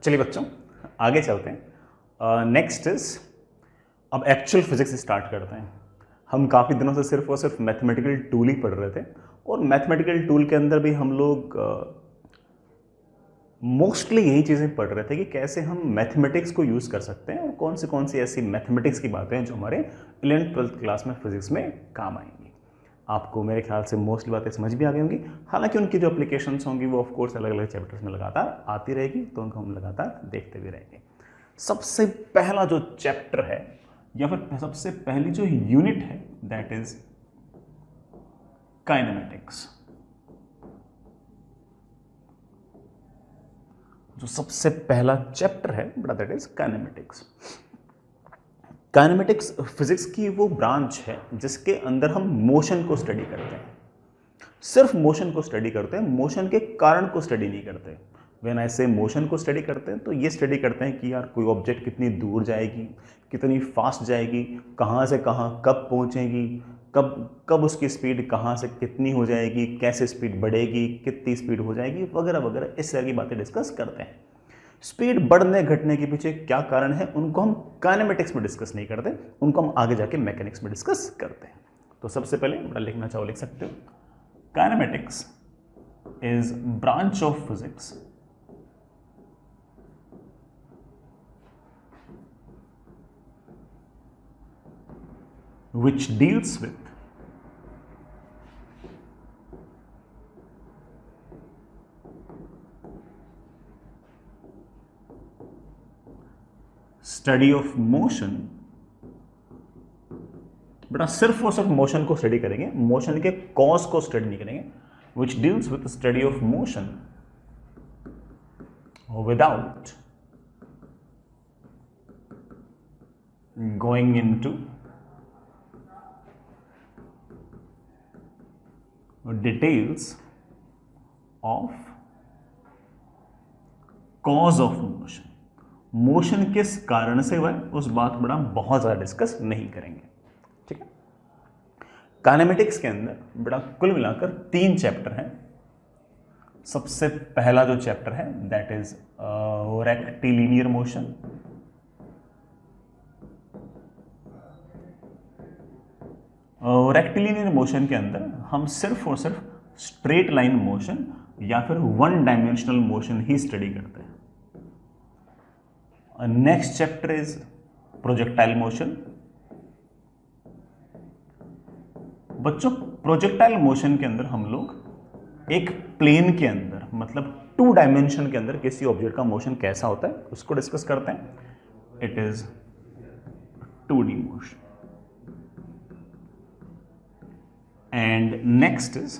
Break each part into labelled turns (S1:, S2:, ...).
S1: चलिए बच्चों आगे चलते हैं। नेक्स्ट इज अब एक्चुअल फिजिक्स स्टार्ट करते हैं। हम काफ़ी दिनों से सिर्फ और सिर्फ मैथमेटिकल टूल ही पढ़ रहे थे और मैथमेटिकल टूल के अंदर भी हम लोग मोस्टली यही चीज़ें पढ़ रहे थे कि कैसे हम मैथमेटिक्स को यूज़ कर सकते हैं और कौन सी ऐसी मैथमेटिक्स की बातें हैं जो हमारे 11th-12th क्लास में फिजिक्स में काम आएंगी। आपको मेरे ख्याल से मोस्टली बातें समझ भी आ गई होंगी, हालांकि उनकी जो एप्लीकेशंस होंगी वो ऑफ कोर्स अलग अलग चैप्टर्स में लगातार आती रहेगी, तो उनको हम लगातार देखते भी रहेंगे। सबसे पहला जो चैप्टर है या फिर सबसे पहली जो यूनिट है दैट इज काइनेमेटिक्स। जो सबसे पहला चैप्टर है बड़ा that is kinematics. Kinematics physics की वो ब्रांच है जिसके अंदर हम मोशन को स्टडी करते हैं। सिर्फ मोशन को स्टडी करते हैं, मोशन के कारण को स्टडी नहीं करते। व्हेन आई से मोशन को स्टडी करते हैं तो ये स्टडी करते हैं कि यार कोई ऑब्जेक्ट कितनी दूर जाएगी, कितनी फास्ट जाएगी, कहाँ से कहाँ कब पहुँचेगी, कब उसकी स्पीड कहाँ से कितनी हो जाएगी, कैसे स्पीड बढ़ेगी, कितनी स्पीड हो जाएगी, वगैरह वगैरह इस तरह की बातें डिस्कस करते हैं। स्पीड बढ़ने घटने के पीछे क्या कारण है उनको हम काइनेमेटिक्स में डिस्कस नहीं करते, उनको हम आगे जाके मैकेनिक्स में डिस्कस करते हैं। तो सबसे पहले बड़ा लिखना चाहो लिख सकते हो, kinematics is branch of physics which deals with study of motion। बेटा सिर्फ और सिर्फ मोशन को स्टडी करेंगे, मोशन के कॉज को स्टडी नहीं करेंगे। which deals with the study of motion without going into details of cause of motion. Motion किस कारण से हुआ है उस बात को बड़ा बहुत ज्यादा डिस्कस नहीं करेंगे, ठीक है। काइनेमेटिक्स के अंदर बड़ा कुल मिलाकर 3 चैप्टर हैं। सबसे पहला जो चैप्टर है that is rectilinear motion. Rectilinear motion के अंदर हम सिर्फ और सिर्फ स्ट्रेट लाइन मोशन या फिर 1 डायमेंशनल मोशन ही स्टडी करते हैं। Next chapter is projectile motion. बच्चों प्रोजेक्टाइल मोशन के अंदर हम लोग एक प्लेन के अंदर मतलब 2 डायमेंशन के अंदर किसी ऑब्जेक्ट का मोशन कैसा होता है उसको डिस्कस करते हैं। It is 2D motion. And next is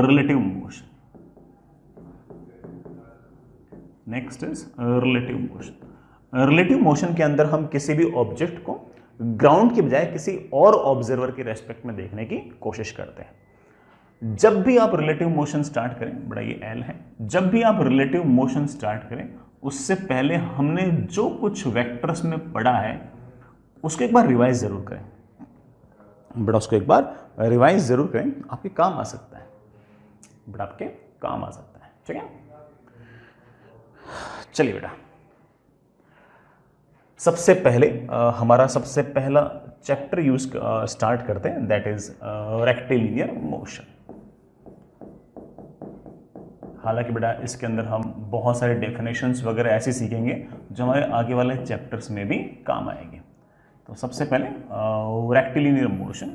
S1: relative motion. Next is relative motion. Relative motion के अंदर हम किसी भी ऑब्जेक्ट को ग्राउंड की बजाय किसी और ऑब्जर्वर के रेस्पेक्ट में देखने की कोशिश करते हैं। जब भी आप रिलेटिव मोशन स्टार्ट करें, बड़ा ये एल है, जब भी आप रिलेटिव मोशन स्टार्ट करें उससे पहले हमने जो कुछ वेक्टर्स में पढ़ा है उसको एक बार रिवाइज जरूर करें। बड़ा उसको एक बार रिवाइज जरूर करें, आपके काम आ सकता है, बड़ा आपके काम आ सकता है, ठीक है। चलिए बेटा सबसे पहले हमारा सबसे पहला चैप्टर यूज स्टार्ट करते हैं दैट इज रेक्टिलिनियर मोशन। हालांकि बेटा इसके अंदर हम बहुत सारे डेफिनेशंस वगैरह ऐसे सीखेंगे जो हमारे आगे वाले चैप्टर्स में भी काम आएंगे। तो सबसे पहले रेक्टिलिनियर मोशन,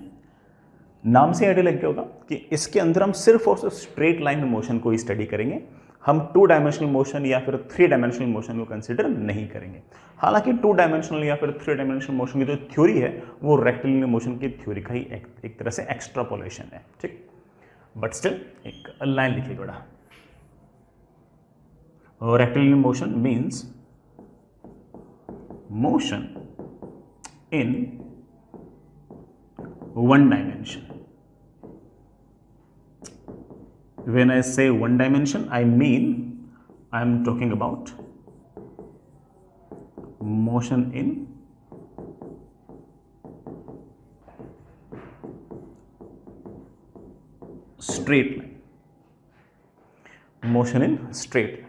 S1: नाम से आइडिया लग गया होगा कि इसके अंदर हम सिर्फ और सिर्फ स्ट्रेट लाइन मोशन को ही स्टडी करेंगे। हम 2 डायमेंशनल मोशन या फिर 3 डायमेंशनल मोशन को कंसिडर नहीं करेंगे। हालांकि 2 डायमेंशनल या फिर 3 डायमेंशनल मोशन की जो थ्योरी है वो रेक्टिलिनियर मोशन की थ्योरी का ही एक तरह से एक्स्ट्रापोलेशन है, ठीक। बट स्टिल एक लाइन लिखिए बड़ा, rectilinear motion means motion in 1 dimension. When I say 1 dimension, I mean I am talking about motion in straight line. Motion in straight line.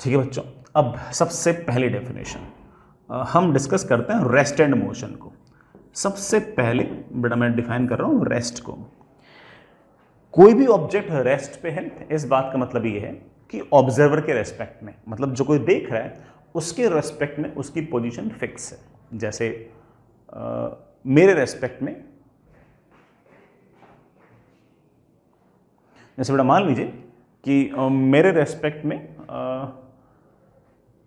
S1: ठीक है बच्चों, अब सबसे पहली डेफिनेशन हम डिस्कस करते हैं रेस्ट एंड मोशन को। सबसे पहले बेटा मैं डिफाइन कर रहा हूं रेस्ट को। कोई भी ऑब्जेक्ट रेस्ट पे है, इस बात का मतलब ये है कि ऑब्जर्वर के रेस्पेक्ट में, मतलब जो कोई देख रहा है उसके रेस्पेक्ट में उसकी पोजीशन फिक्स है। जैसे मेरे रेस्पेक्ट में, जैसे बेटा मान लीजिए कि मेरे रेस्पेक्ट में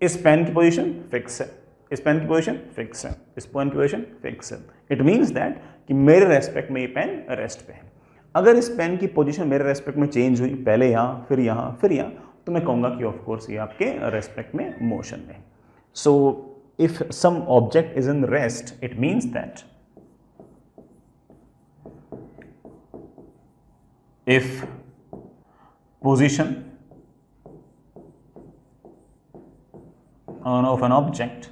S1: इस पेन की पोजीशन फिक्स है, इस पेन की पोजीशन फिक्स है, इस पेन की पोजीशन फिक्स है। इट मीन्स दैट कि मेरे रेस्पेक्ट में ये पेन रेस्ट पे है। अगर इस पेन की पोजीशन मेरे रेस्पेक्ट में चेंज हुई, पहले यहाँ फिर यहाँ फिर यहाँ, तो मैं कहूँगा कि ऑफ कोर्स ये आपके रेस्पेक्ट में मोशन में। So if some object is in rest, it means that if position of an object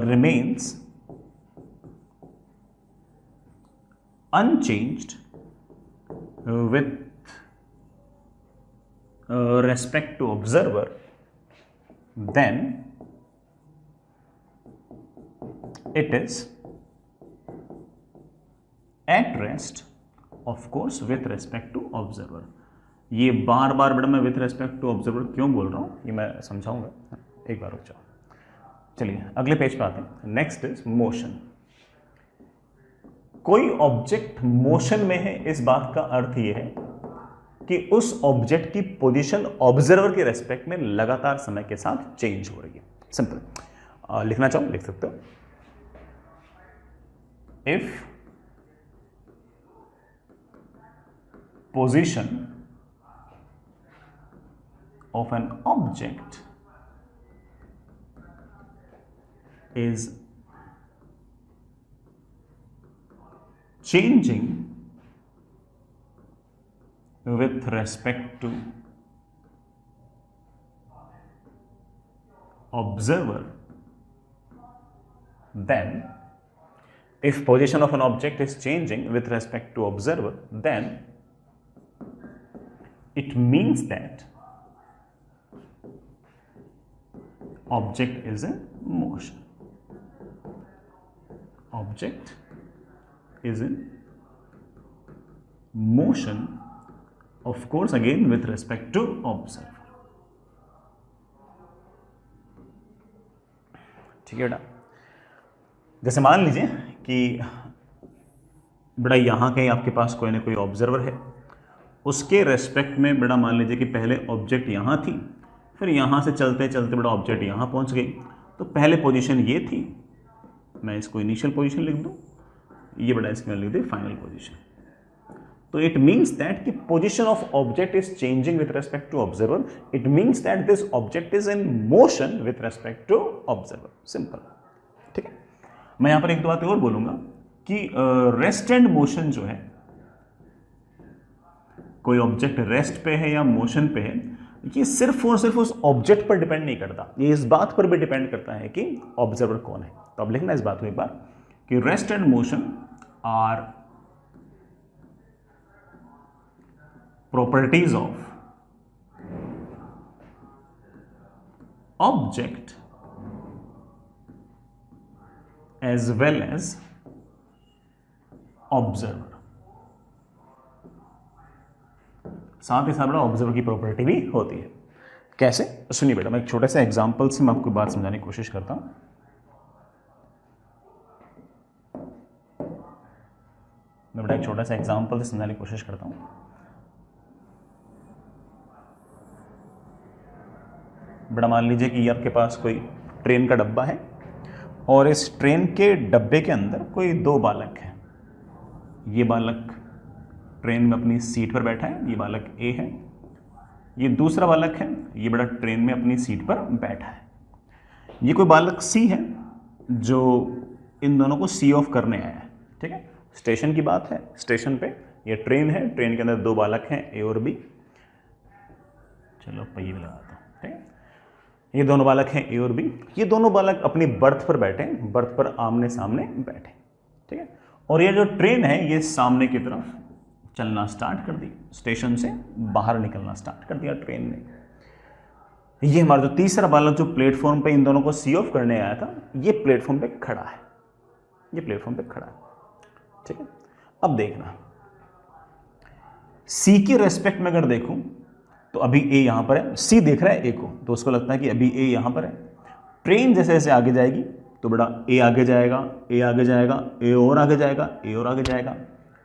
S1: remains unchanged with respect to observer, then it is at rest, of course with respect to observer। ये बार बार बेटा मैं with respect to observer क्यों बोल रहा हूँ ये मैं समझाऊंगा, एक बार रुक जाओ। चलिए अगले पेज पे आते हैं। Next is motion. कोई ऑब्जेक्ट मोशन में है, इस बात का अर्थ ये है कि उस ऑब्जेक्ट की पोजीशन ऑब्जर्वर के रेस्पेक्ट में लगातार समय के साथ चेंज हो रही है। सिंपल लिखना चाहो लिख सकते हो। If position of an object is changing with respect to observer, then if position of an object is changing with respect to observer, then it means that object is in motion. Object is in motion, of course again with respect to observer। ठीक है बेटा, जैसे मान लीजिए कि बेटा यहां कहीं आपके पास कोई ना कोई ऑब्जर्वर है, उसके रेस्पेक्ट में बेटा मान लीजिए कि पहले ऑब्जेक्ट यहाँ थी, फिर यहाँ से चलते चलते बेटा ऑब्जेक्ट यहाँ पहुँच गई। तो पहले पोजीशन ये थी, मैं इसको इनिशियल पोजीशन लिख दूँ, ये बेटा इसमें लिख दे फाइनल पोजीशन। तो इट मीन्स दैट कि position of object is changing with respect to observer, it means that this object is in motion with respect to observer. Simple, ठीक है। मैं यहाँ पर एक दो बातें और बोलूँगा कि रेस्ट एंड मोशन जो है, कोई ऑब्जेक्ट रेस्ट पे है या मोशन पे है, ये सिर्फ और सिर्फ उस ऑब्जेक्ट पर डिपेंड नहीं करता, ये इस बात पर भी डिपेंड करता है कि ऑब्जर्वर कौन है। तो अब लिखना इस बात को एक बार कि rest and motion are properties of object as well as observer. साथ ही साथ बेटा ऑब्जर्वर की प्रॉपर्टी भी होती है। कैसे? सुनिए बेटा, मैं एक छोटे से एग्जांपल से मैं आपको बात समझाने की कोशिश करता हूं। मैं बेटा एक छोटा सा एग्जांपल से समझाने की कोशिश करता हूं। बेटा मान लीजिए कि आपके पास कोई ट्रेन का डब्बा है और इस ट्रेन के डब्बे के अंदर कोई दो बालक हैं। ये बालक ट्रेन में अपनी सीट पर बैठा है, ये बालक ए है। ये दूसरा बालक है, ये बड़ा ट्रेन में अपनी सीट पर बैठा है। ये कोई बालक सी है जो इन दोनों को सी ऑफ करने आया है। ठीक है, स्टेशन की बात है। स्टेशन पे ये ट्रेन है, ट्रेन के अंदर दो बालक हैं ए और बी। चलो पहिए भी लगाता हूँ। ठीक है, ये दोनों बालक हैं ए और बी। ये दोनों बालक अपनी बर्थ पर बैठे हैं, बर्थ पर आमने सामने बैठे। ठीक है, और ये जो ट्रेन है ये सामने की तरफ चलना स्टार्ट कर दी, स्टेशन से बाहर निकलना स्टार्ट कर दिया ट्रेन ने। ये हमारा जो तीसरा बालक जो प्लेटफॉर्म पे इन दोनों को सी ऑफ करने आया था, ये प्लेटफॉर्म पे खड़ा है, ये प्लेटफॉर्म पे खड़ा है, ठीक है। अब देखना सी के रेस्पेक्ट में अगर देखूं तो अभी ए यहां पर है, सी देख रहा है ए को, तो उसको लगता है कि अभी ए यहां पर है। ट्रेन जैसे जैसे आगे जाएगी तो बड़ा ए आगे जाएगा, ए आगे जाएगा, ए और आगे जाएगा, ए और आगे जाएगा।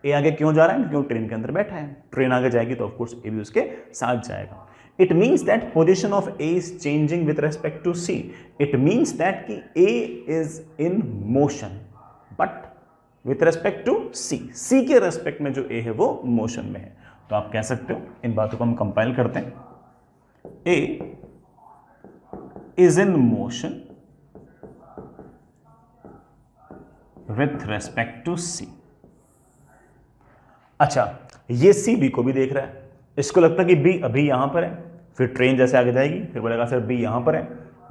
S1: ए आगे क्यों जा रहा है? क्योंकि ट्रेन के अंदर बैठा है। ट्रेन आगे जाएगी तो ऑफकोर्स ए भी उसके साथ जाएगा। It means that position of A is changing with respect to C. It means that कि A is in motion but with respect to C. C के रेस्पेक्ट में जो ए है वो मोशन में है। तो आप कह सकते हो, इन बातों को हम कंपाइल करते हैं, A is in motion with respect to C. अच्छा, ये सी बी को भी देख रहा है, इसको लगता है कि बी अभी यहां पर है, फिर ट्रेन जैसे आगे जाएगी फिर बोलेगा सर बी यहां पर है,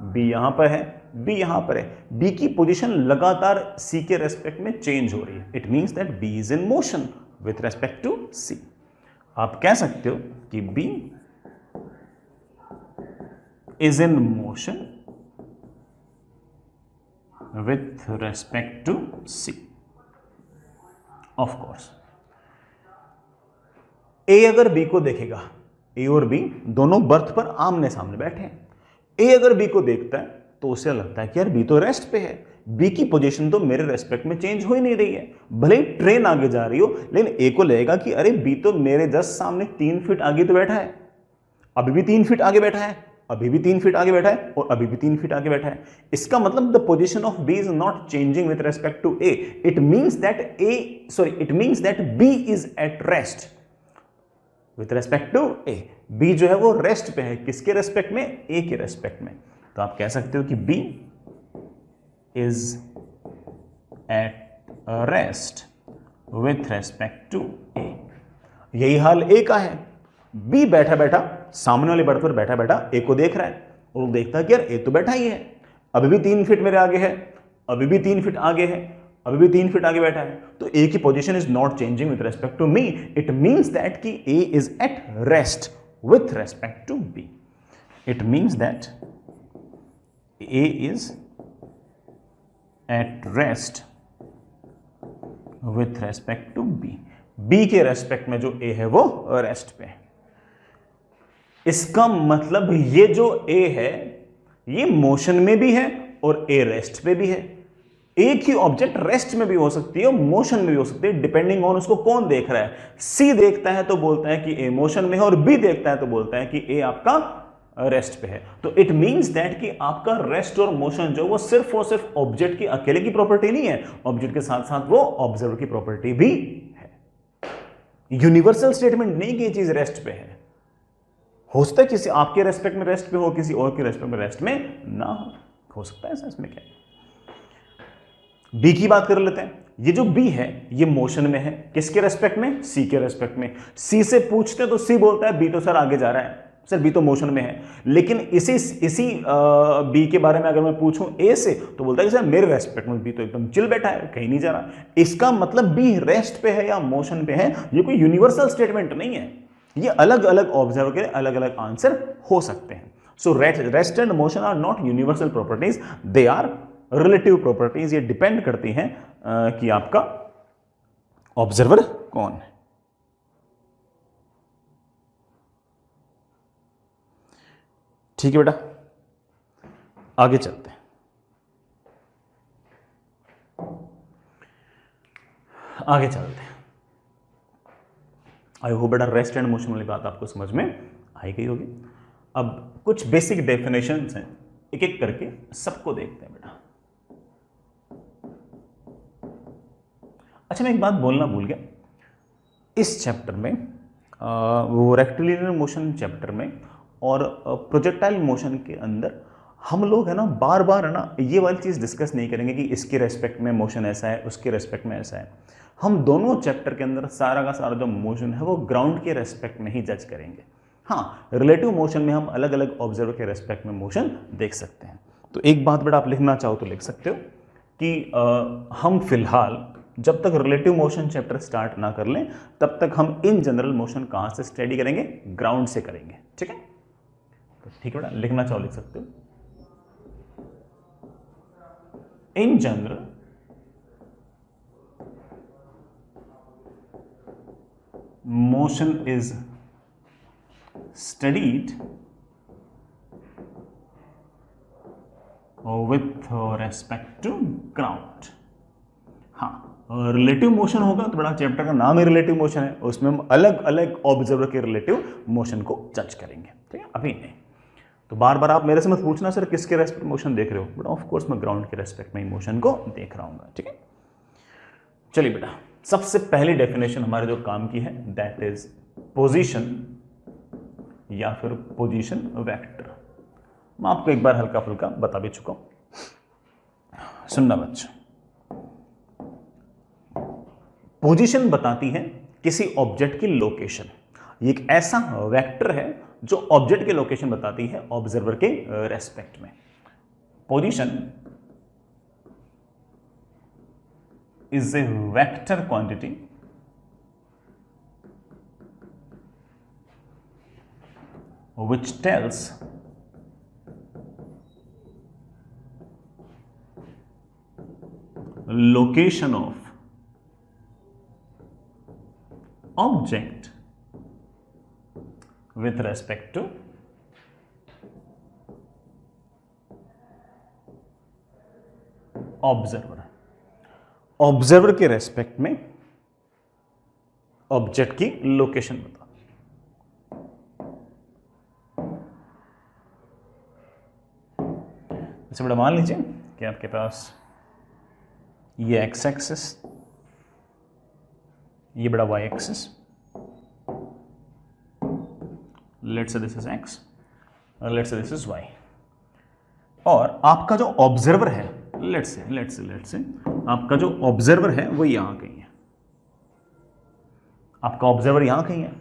S1: बी यहां पर है, बी यहां पर है। बी की पोजीशन लगातार सी के रेस्पेक्ट में चेंज हो रही है। It means that B is in motion with respect to C. आप कह सकते हो कि B is in motion with respect to C. Of course A अगर बी को देखेगा, ए और बी दोनों बर्थ पर आमने सामने बैठे हैं, ए अगर बी को देखता है तो उसे लगता है कि यार बी तो रेस्ट पे है, बी की पोजीशन तो मेरे रेस्पेक्ट में चेंज हो ही नहीं रही है। भले ही ट्रेन आगे जा रही हो, लेकिन ए को लगेगा कि अरे बी तो मेरे जस्ट सामने 3 फीट आगे तो बैठा है, अभी भी 3 फीट आगे बैठा है, अभी भी 3 फीट आगे बैठा है और अभी भी 3 फीट आगे बैठा है। इसका मतलब the position of B is not changing with respect to A. It means that B is at rest with respect to A. B जो है वो रेस्ट पे है, किसके रेस्पेक्ट में? ए के रेस्पेक्ट में। तो आप कह सकते हो कि B is at rest with respect to A. यही हाल ए का है। बी बैठा बैठा सामने वाले बर्थ पर बैठा बैठा ए को देख रहा है और देखता है कि यार ए तो बैठा ही है, अभी भी 3 फीट मेरे आगे है, अभी भी 3 फीट आगे है, अभी भी 3 फीट आगे बैठा है। तो ए की position is not changing with respect to me. It means that कि A is at rest with respect to B. It means that A is at rest with respect to B. B के respect में जो ए है वो rest पे है। इसका मतलब ये जो ए है ये मोशन में भी है और ए रेस्ट पे भी है। एक ही ऑब्जेक्ट रेस्ट में भी हो सकती है और मोशन में भी हो सकती है, डिपेंडिंग ऑन उसको कौन देख रहा है। सी देखता है तो बोलता है कि ए मोशन में है और बी देखता है तो बोलता है कि ए आपका रेस्ट पे है। तो इट मींस दैट कि आपका रेस्ट और मोशन जो वो सिर्फ और सिर्फ ऑब्जेक्ट की अकेले की प्रॉपर्टी नहीं है, ऑब्जेक्ट के साथ साथ वो ऑब्जर्वर की प्रॉपर्टी भी है। यूनिवर्सल स्टेटमेंट नहीं कि ये चीज रेस्ट पे है। हो सकता है किसी आपके रेस्पेक्ट में रेस्ट पे हो, किसी और के रेस्पेक्ट में रेस्ट में ना हो सकता है ऐसा। इसमें क्या है? बी की बात कर लेते हैं। ये जो बी है ये मोशन में है, किसके रेस्पेक्ट में? सी के रेस्पेक्ट में। सी से पूछते हैं तो सी बोलता है बी तो सर आगे जा रहा है, सर बी तो मोशन में है। लेकिन इसी बी के बारे में अगर मैं पूछूं ए से तो बोलता है कि सर मेरे रेस्पेक्ट में बी तो एकदम चिल बैठा है, कहीं नहीं जा रहा। इसका मतलब बी रेस्ट पे है या मोशन पे है, ये कोई यूनिवर्सल स्टेटमेंट नहीं है। ये अलग अलग ऑब्जर्वर के अलग अलग आंसर हो सकते हैं। So rest and motion are not universal properties, they are relative properties. ये डिपेंड करती हैं कि आपका ऑब्जर्वर कौन है। ठीक है बेटा, आगे चलते हैं। आगे चलते हैं। आई होप बेटा रेस्ट एंड मोशन वाली बात आपको समझ में आई गई होगी। अब कुछ बेसिक डेफिनेशंस हैं, एक एक करके सबको देखते हैं बेटा। अच्छा, मैं एक बात बोलना भूल गया। इस चैप्टर में वो रेक्टिलिनियर मोशन चैप्टर में और प्रोजेक्टाइल मोशन के अंदर हम लोग है ना बार बार है ना ये वाली चीज़ डिस्कस नहीं करेंगे कि इसके रेस्पेक्ट में मोशन ऐसा है, उसके रेस्पेक्ट में ऐसा है। हम दोनों चैप्टर के अंदर सारा का सारा जो मोशन है वो ग्राउंड के रेस्पेक्ट में ही जज करेंगे। हाँ, रिलेटिव मोशन में हम अलग अलग ऑब्जर्वर के रेस्पेक्ट में मोशन देख सकते हैं। तो एक बात बेटा आप लिखना चाहो तो लिख सकते हो कि हम फिलहाल जब तक रिलेटिव मोशन चैप्टर स्टार्ट ना कर लें तब तक हम इन जनरल मोशन कहां से स्टडी करेंगे, ग्राउंड से करेंगे। ठीक है, तो ठीक है बेटा, लिखना चाहो लिख सकते हो। In general motion is studied with respect to ground। हाँ, रिलेटिव मोशन होगा तो बड़ा चैप्टर का नाम ही रिलेटिव मोशन है, उसमें हम अलग अलग ऑब्जर्वर के रिलेटिव मोशन को जज करेंगे। ठीक है, अभी नहीं। तो बार बार आप मेरे से मत पूछना सर किसके रेस्पेक्ट मोशन देख रहे हो, बट ऑफ कोर्स मैं ग्राउंड के रेस्पेक्ट में ही मोशन को देख रहा हूँ। ठीक है, चलिए बेटा, सबसे पहली डेफिनेशन हमारे जो काम की है दैट इज पोजीशन या फिर पोजीशन वेक्टर। मैं आपको एक बार हल्का फुल्का बता भी चुका हूं, सुनना बच्चों। पोजीशन बताती है किसी ऑब्जेक्ट की लोकेशन। ये एक ऐसा वेक्टर है जो ऑब्जेक्ट की लोकेशन बताती है ऑब्जर्वर के रेस्पेक्ट में। Position is a vector quantity which tells location of object with respect to observer। Observer के रेस्पेक्ट में ऑब्जेक्ट की लोकेशन बता। जैसे बड़ा मान लीजिए कि आपके पास ये एक्स एक्सिस, ये बड़ा Y axis, let's say this is X और let's say this is Y, और आपका जो ऑब्जर्वर है लेट्स से आपका जो ऑब्जर्वर है वो यहां कहीं है, आपका ऑब्जर्वर यहां कहीं है,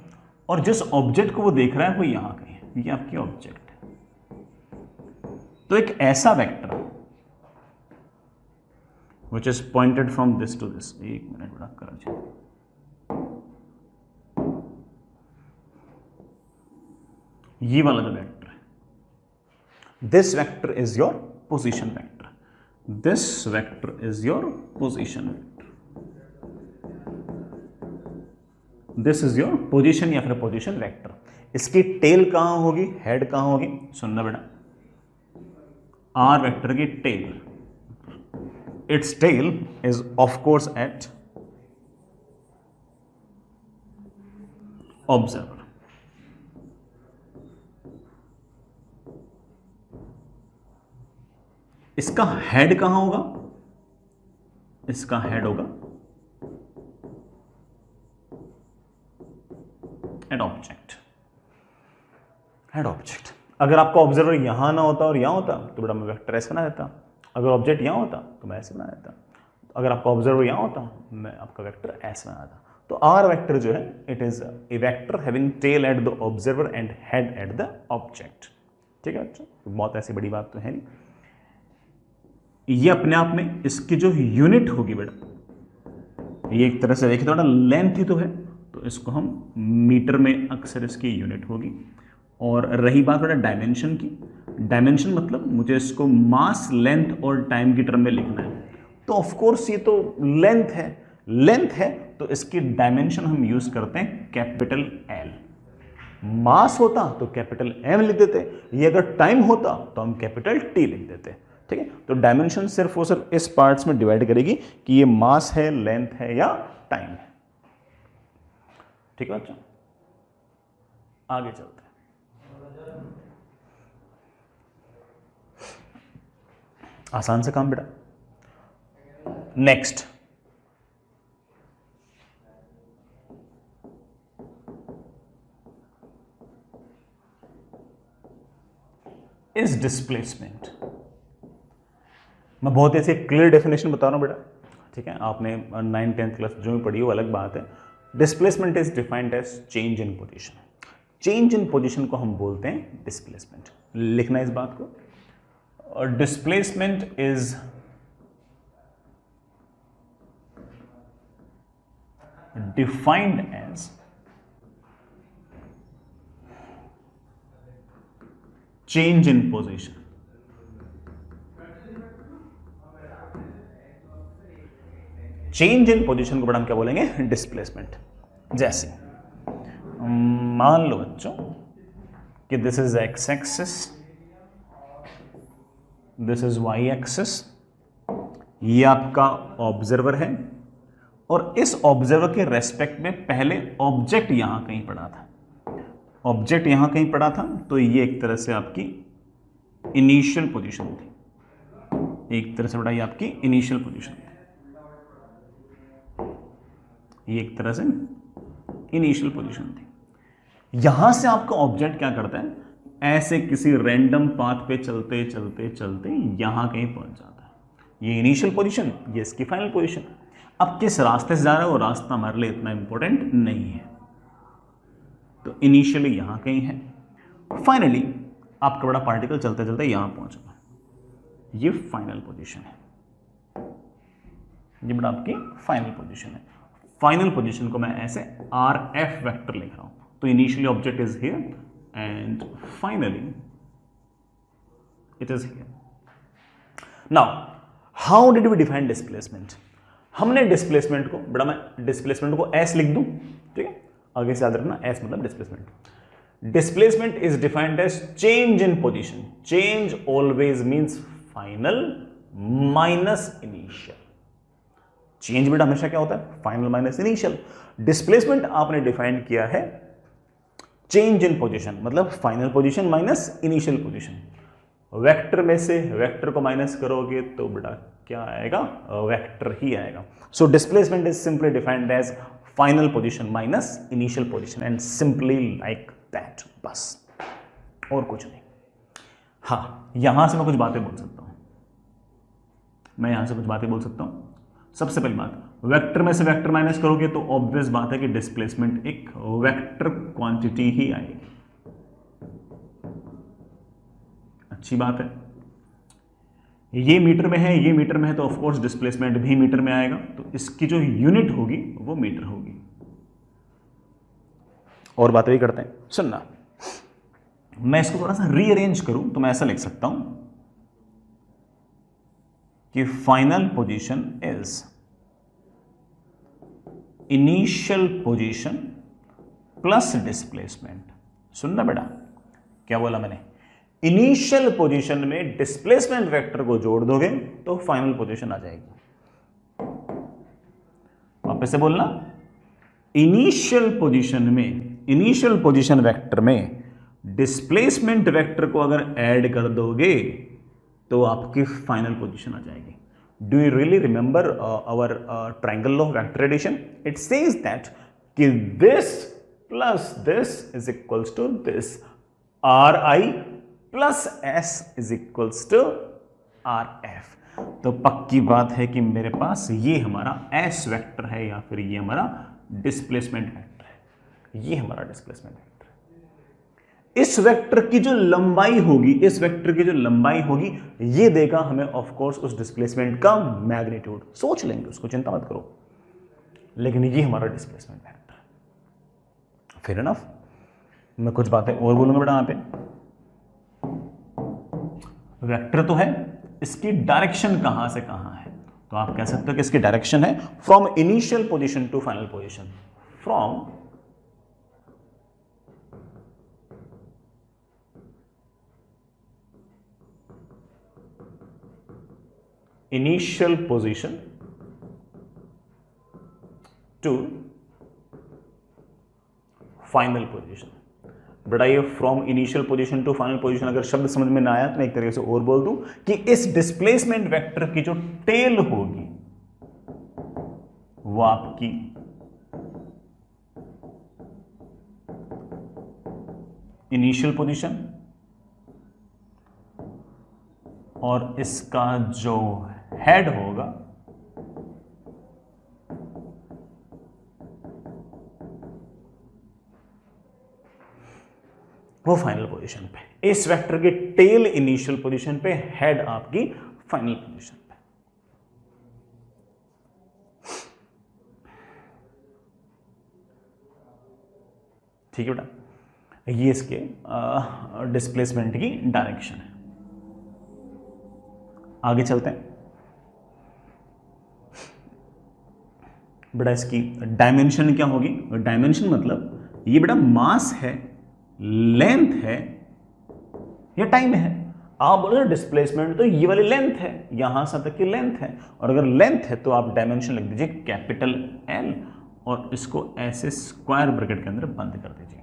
S1: और जिस ऑब्जेक्ट को वो देख रहा है वो यहां कहीं है, ये आपकी ऑब्जेक्ट है। तो एक ऐसा vector which is pointed from this to this, एक मिनट बड़ा कर दीजिए, ये वाला जो वेक्टर है, this vector is your position vector. This vector is your position vector. This is your position या फिर position vector। इसकी टेल कहां होगी, हेड कहां होगी, सुनना बेटा। R वेक्टर की tail, its tail is of course at observer। इसका हेड कहां होगा, इसका हेड होगा एट ऑब्जेक्ट, हेड ऑब्जेक्ट। अगर आपका ऑब्जर्वर यहां ना होता और यहां होता तो बेटा मैं वेक्टर ऐसे बना देता, अगर ऑब्जेक्ट यहां होता तो मैं ऐसे बना देता, अगर आपका ऑब्जर्वर यहां होता मैं आपका वेक्टर ऐसे बना देता। तो आर वेक्टर जो है it is a vector having tail at the observer and head at the object. ठीक है बच्चों, बहुत ऐसी बड़ी बात तो है नहीं। ये अपने आप में इसकी जो यूनिट होगी बेटा, ये एक तरह से देखें थोड़ा लेंथ ही तो है, तो इसको हम मीटर में अक्सर इसकी यूनिट होगी। और रही बात बेटा डायमेंशन की, डायमेंशन मतलब मुझे इसको मास, लेंथ और टाइम की टर्म में लिखना है, तो ऑफ कोर्स ये तो लेंथ है, लेंथ है तो इसकी डायमेंशन हम यूज करते हैं कैपिटल एल। मास होता तो कैपिटल एम लिख देते, ये अगर टाइम होता तो हम कैपिटल टी लिख देते। ठीक है, तो डायमेंशन सिर्फ वो सिर्फ इस पार्ट्स में डिवाइड करेगी कि ये मास है, लेंथ है या टाइम है। ठीक है बच्चों, आगे चलते हैं। आसान से काम बेटा। Next, is displacement. मैं बहुत ऐसे क्लियर डेफिनेशन बता रहा हूं बेटा, ठीक है, आपने 9th 10th क्लास जो भी पढ़ी हो अलग बात है। Displacement is defined as change in position. Change in position को हम बोलते हैं डिस्प्लेसमेंट, लिखना इस बात को। और displacement is defined as change in position. Change in position को बड़ा हम क्या बोलेंगे? डिस्प्लेसमेंट। जैसे मान लो बच्चों कि this is x axis, this is y axis, ये आपका ऑब्जर्वर है और इस ऑब्जर्वर के रेस्पेक्ट में पहले ऑब्जेक्ट यहां कहीं पड़ा था, ऑब्जेक्ट यहां कहीं पड़ा था, तो ये एक तरह से आपकी इनिशियल पोजीशन थी, एक तरह से बड़ा ये आपकी इनिशियल पोजीशन थी, ये एक तरह से इनिशियल पोजीशन थी। यहां से आपका ऑब्जेक्ट क्या करता है? ऐसे किसी रैंडम पाथ पे चलते चलते चलते यहां कहीं पहुंच जाता है। ये इनिशियल पोजीशन, ये इसकी फाइनल पोजीशन। अब किस रास्ते से जा रहा है वो रास्ता हमारे लिए इतना इंपॉर्टेंट नहीं है, तो इनिशियली यहां कहीं है, फाइनली आपका बड़ा पार्टिकल चलते चलते यहां पहुंचा, ये फाइनल पोजीशन है, ये बड़ा आपकी फाइनल पोजीशन है। फाइनल पोजीशन को मैं ऐसे आर एफ वेक्टर लिख रहा हूं, तो initially object is here and finally it is here. Now how did we define displacement? हमने डिस्प्लेसमेंट को, बड़ा मैं डिस्प्लेसमेंट को एस लिख दूं, ठीक है, आगे से याद रखना, एस मतलब displacement. Displacement is defined as change in position. Change always means final minus initial. Change बेटा हमेशा क्या होता है? Final minus initial. डिस्प्लेसमेंट आपने डिफाइन किया है चेंज इन पोजीशन, मतलब final position minus initial position. Vector में से वेक्टर को माइनस करोगे तो बेटा क्या आएगा? वेक्टर ही आएगा। So displacement is simply defined as final position minus initial position and simply like that, बस और कुछ नहीं। हाँ, यहां से मैं कुछ बातें बोल सकता हूं, मैं यहां से कुछ बातें बोल सकता हूं। सबसे पहली बात, वेक्टर में से वेक्टर माइनस करोगे तो ऑब्वियस बात है कि डिस्प्लेसमेंट एक वेक्टर क्वांटिटी ही आएगी, अच्छी बात है। ये मीटर में है, ये मीटर में है, तो ऑफकोर्स डिस्प्लेसमेंट भी मीटर में आएगा, तो इसकी जो यूनिट होगी वो मीटर होगी। और बात भी करते हैं, सुनना, मैं इसको थोड़ा सा रीअरेंज करूं तो मैं ऐसा लिख सकता हूं कि final position is initial position plus displacement. सुनना बेटा, क्या बोला मैंने? इनिशियल पोजीशन में डिस्प्लेसमेंट वेक्टर को जोड़ दोगे तो फाइनल पोजीशन आ जाएगी। वापस से बोलना, इनिशियल पोजीशन में, इनिशियल पोजीशन वेक्टर में डिस्प्लेसमेंट वेक्टर को अगर ऐड कर दोगे तो आपकी फाइनल पोजीशन आ जाएगी। Do you really remember our triangle law of vector addition? It says that कि this plus this is equals to this, R I plus S is equals to R F. तो पक्की बात है कि मेरे पास ये हमारा एस वेक्टर है या फिर ये हमारा डिस्प्लेसमेंट वेक्टर है, ये हमारा डिस्प्लेसमेंट वेक्टर। इस वेक्टर की जो लंबाई होगी, इस वेक्टर की जो लंबाई होगी, ये देगा हमें ऑफ कोर्स उस डिस्प्लेसमेंट का मैग्नीट्यूड। सोच लेंगे उसको, चिंता मत करो, लेकिन ये हमारा डिस्प्लेसमेंट वेक्टर है। Fair enough. मैं कुछ बातें और बोलूंगा बेटा यहां पे। वेक्टर तो है, इसकी डायरेक्शन कहां से कहां है? तो आप कह सकते हो कि इसकी डायरेक्शन है from initial position to final position, from initial position to final position। बेटा ये from initial position to final position अगर शब्द समझ में ना आया तो मैं एक तरीके से और बोल दूं कि इस डिस्प्लेसमेंट वेक्टर की जो टेल होगी वो आपकी इनिशियल पोजीशन और इसका जो हेड होगा वो फाइनल पोजीशन पे। इस वेक्टर के टेल इनिशियल पोजीशन पे, हेड आपकी फाइनल पोजीशन पे। ठीक है बेटा, ये इसके डिस्प्लेसमेंट की डायरेक्शन है। आगे चलते हैं बेटा, इसकी डायमेंशन क्या होगी? डायमेंशन मतलब ये बेटा मास है, लेंथ है या टाइम है। आप बोलो डिस्प्लेसमेंट तो ये वाली लेंथ है, यहां से तक की लेंथ है, और अगर लेंथ है तो आप डायमेंशन लिख दीजिए कैपिटल एल और इसको ऐसे स्क्वायर ब्रैकेट के अंदर बंद कर दीजिए।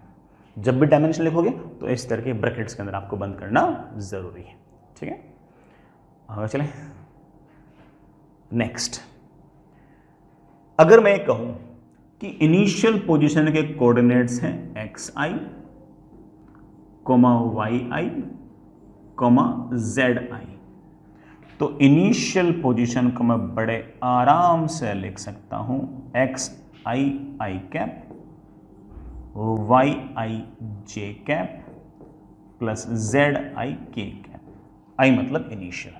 S1: जब भी डायमेंशन लिखोगे तो इस तरह के ब्रैकेट्स के अंदर आपको बंद करना जरूरी है। ठीक है, आगे चलें। नेक्स्ट, अगर मैं कहूं कि इनिशियल पोजीशन के कोऑर्डिनेट्स हैं x i comma y i comma z i, तो इनिशियल पोजीशन को मैं बड़े आराम से लिख सकता हूं x i i cap y i j cap plus z i k cap. आई मतलब इनिशियल।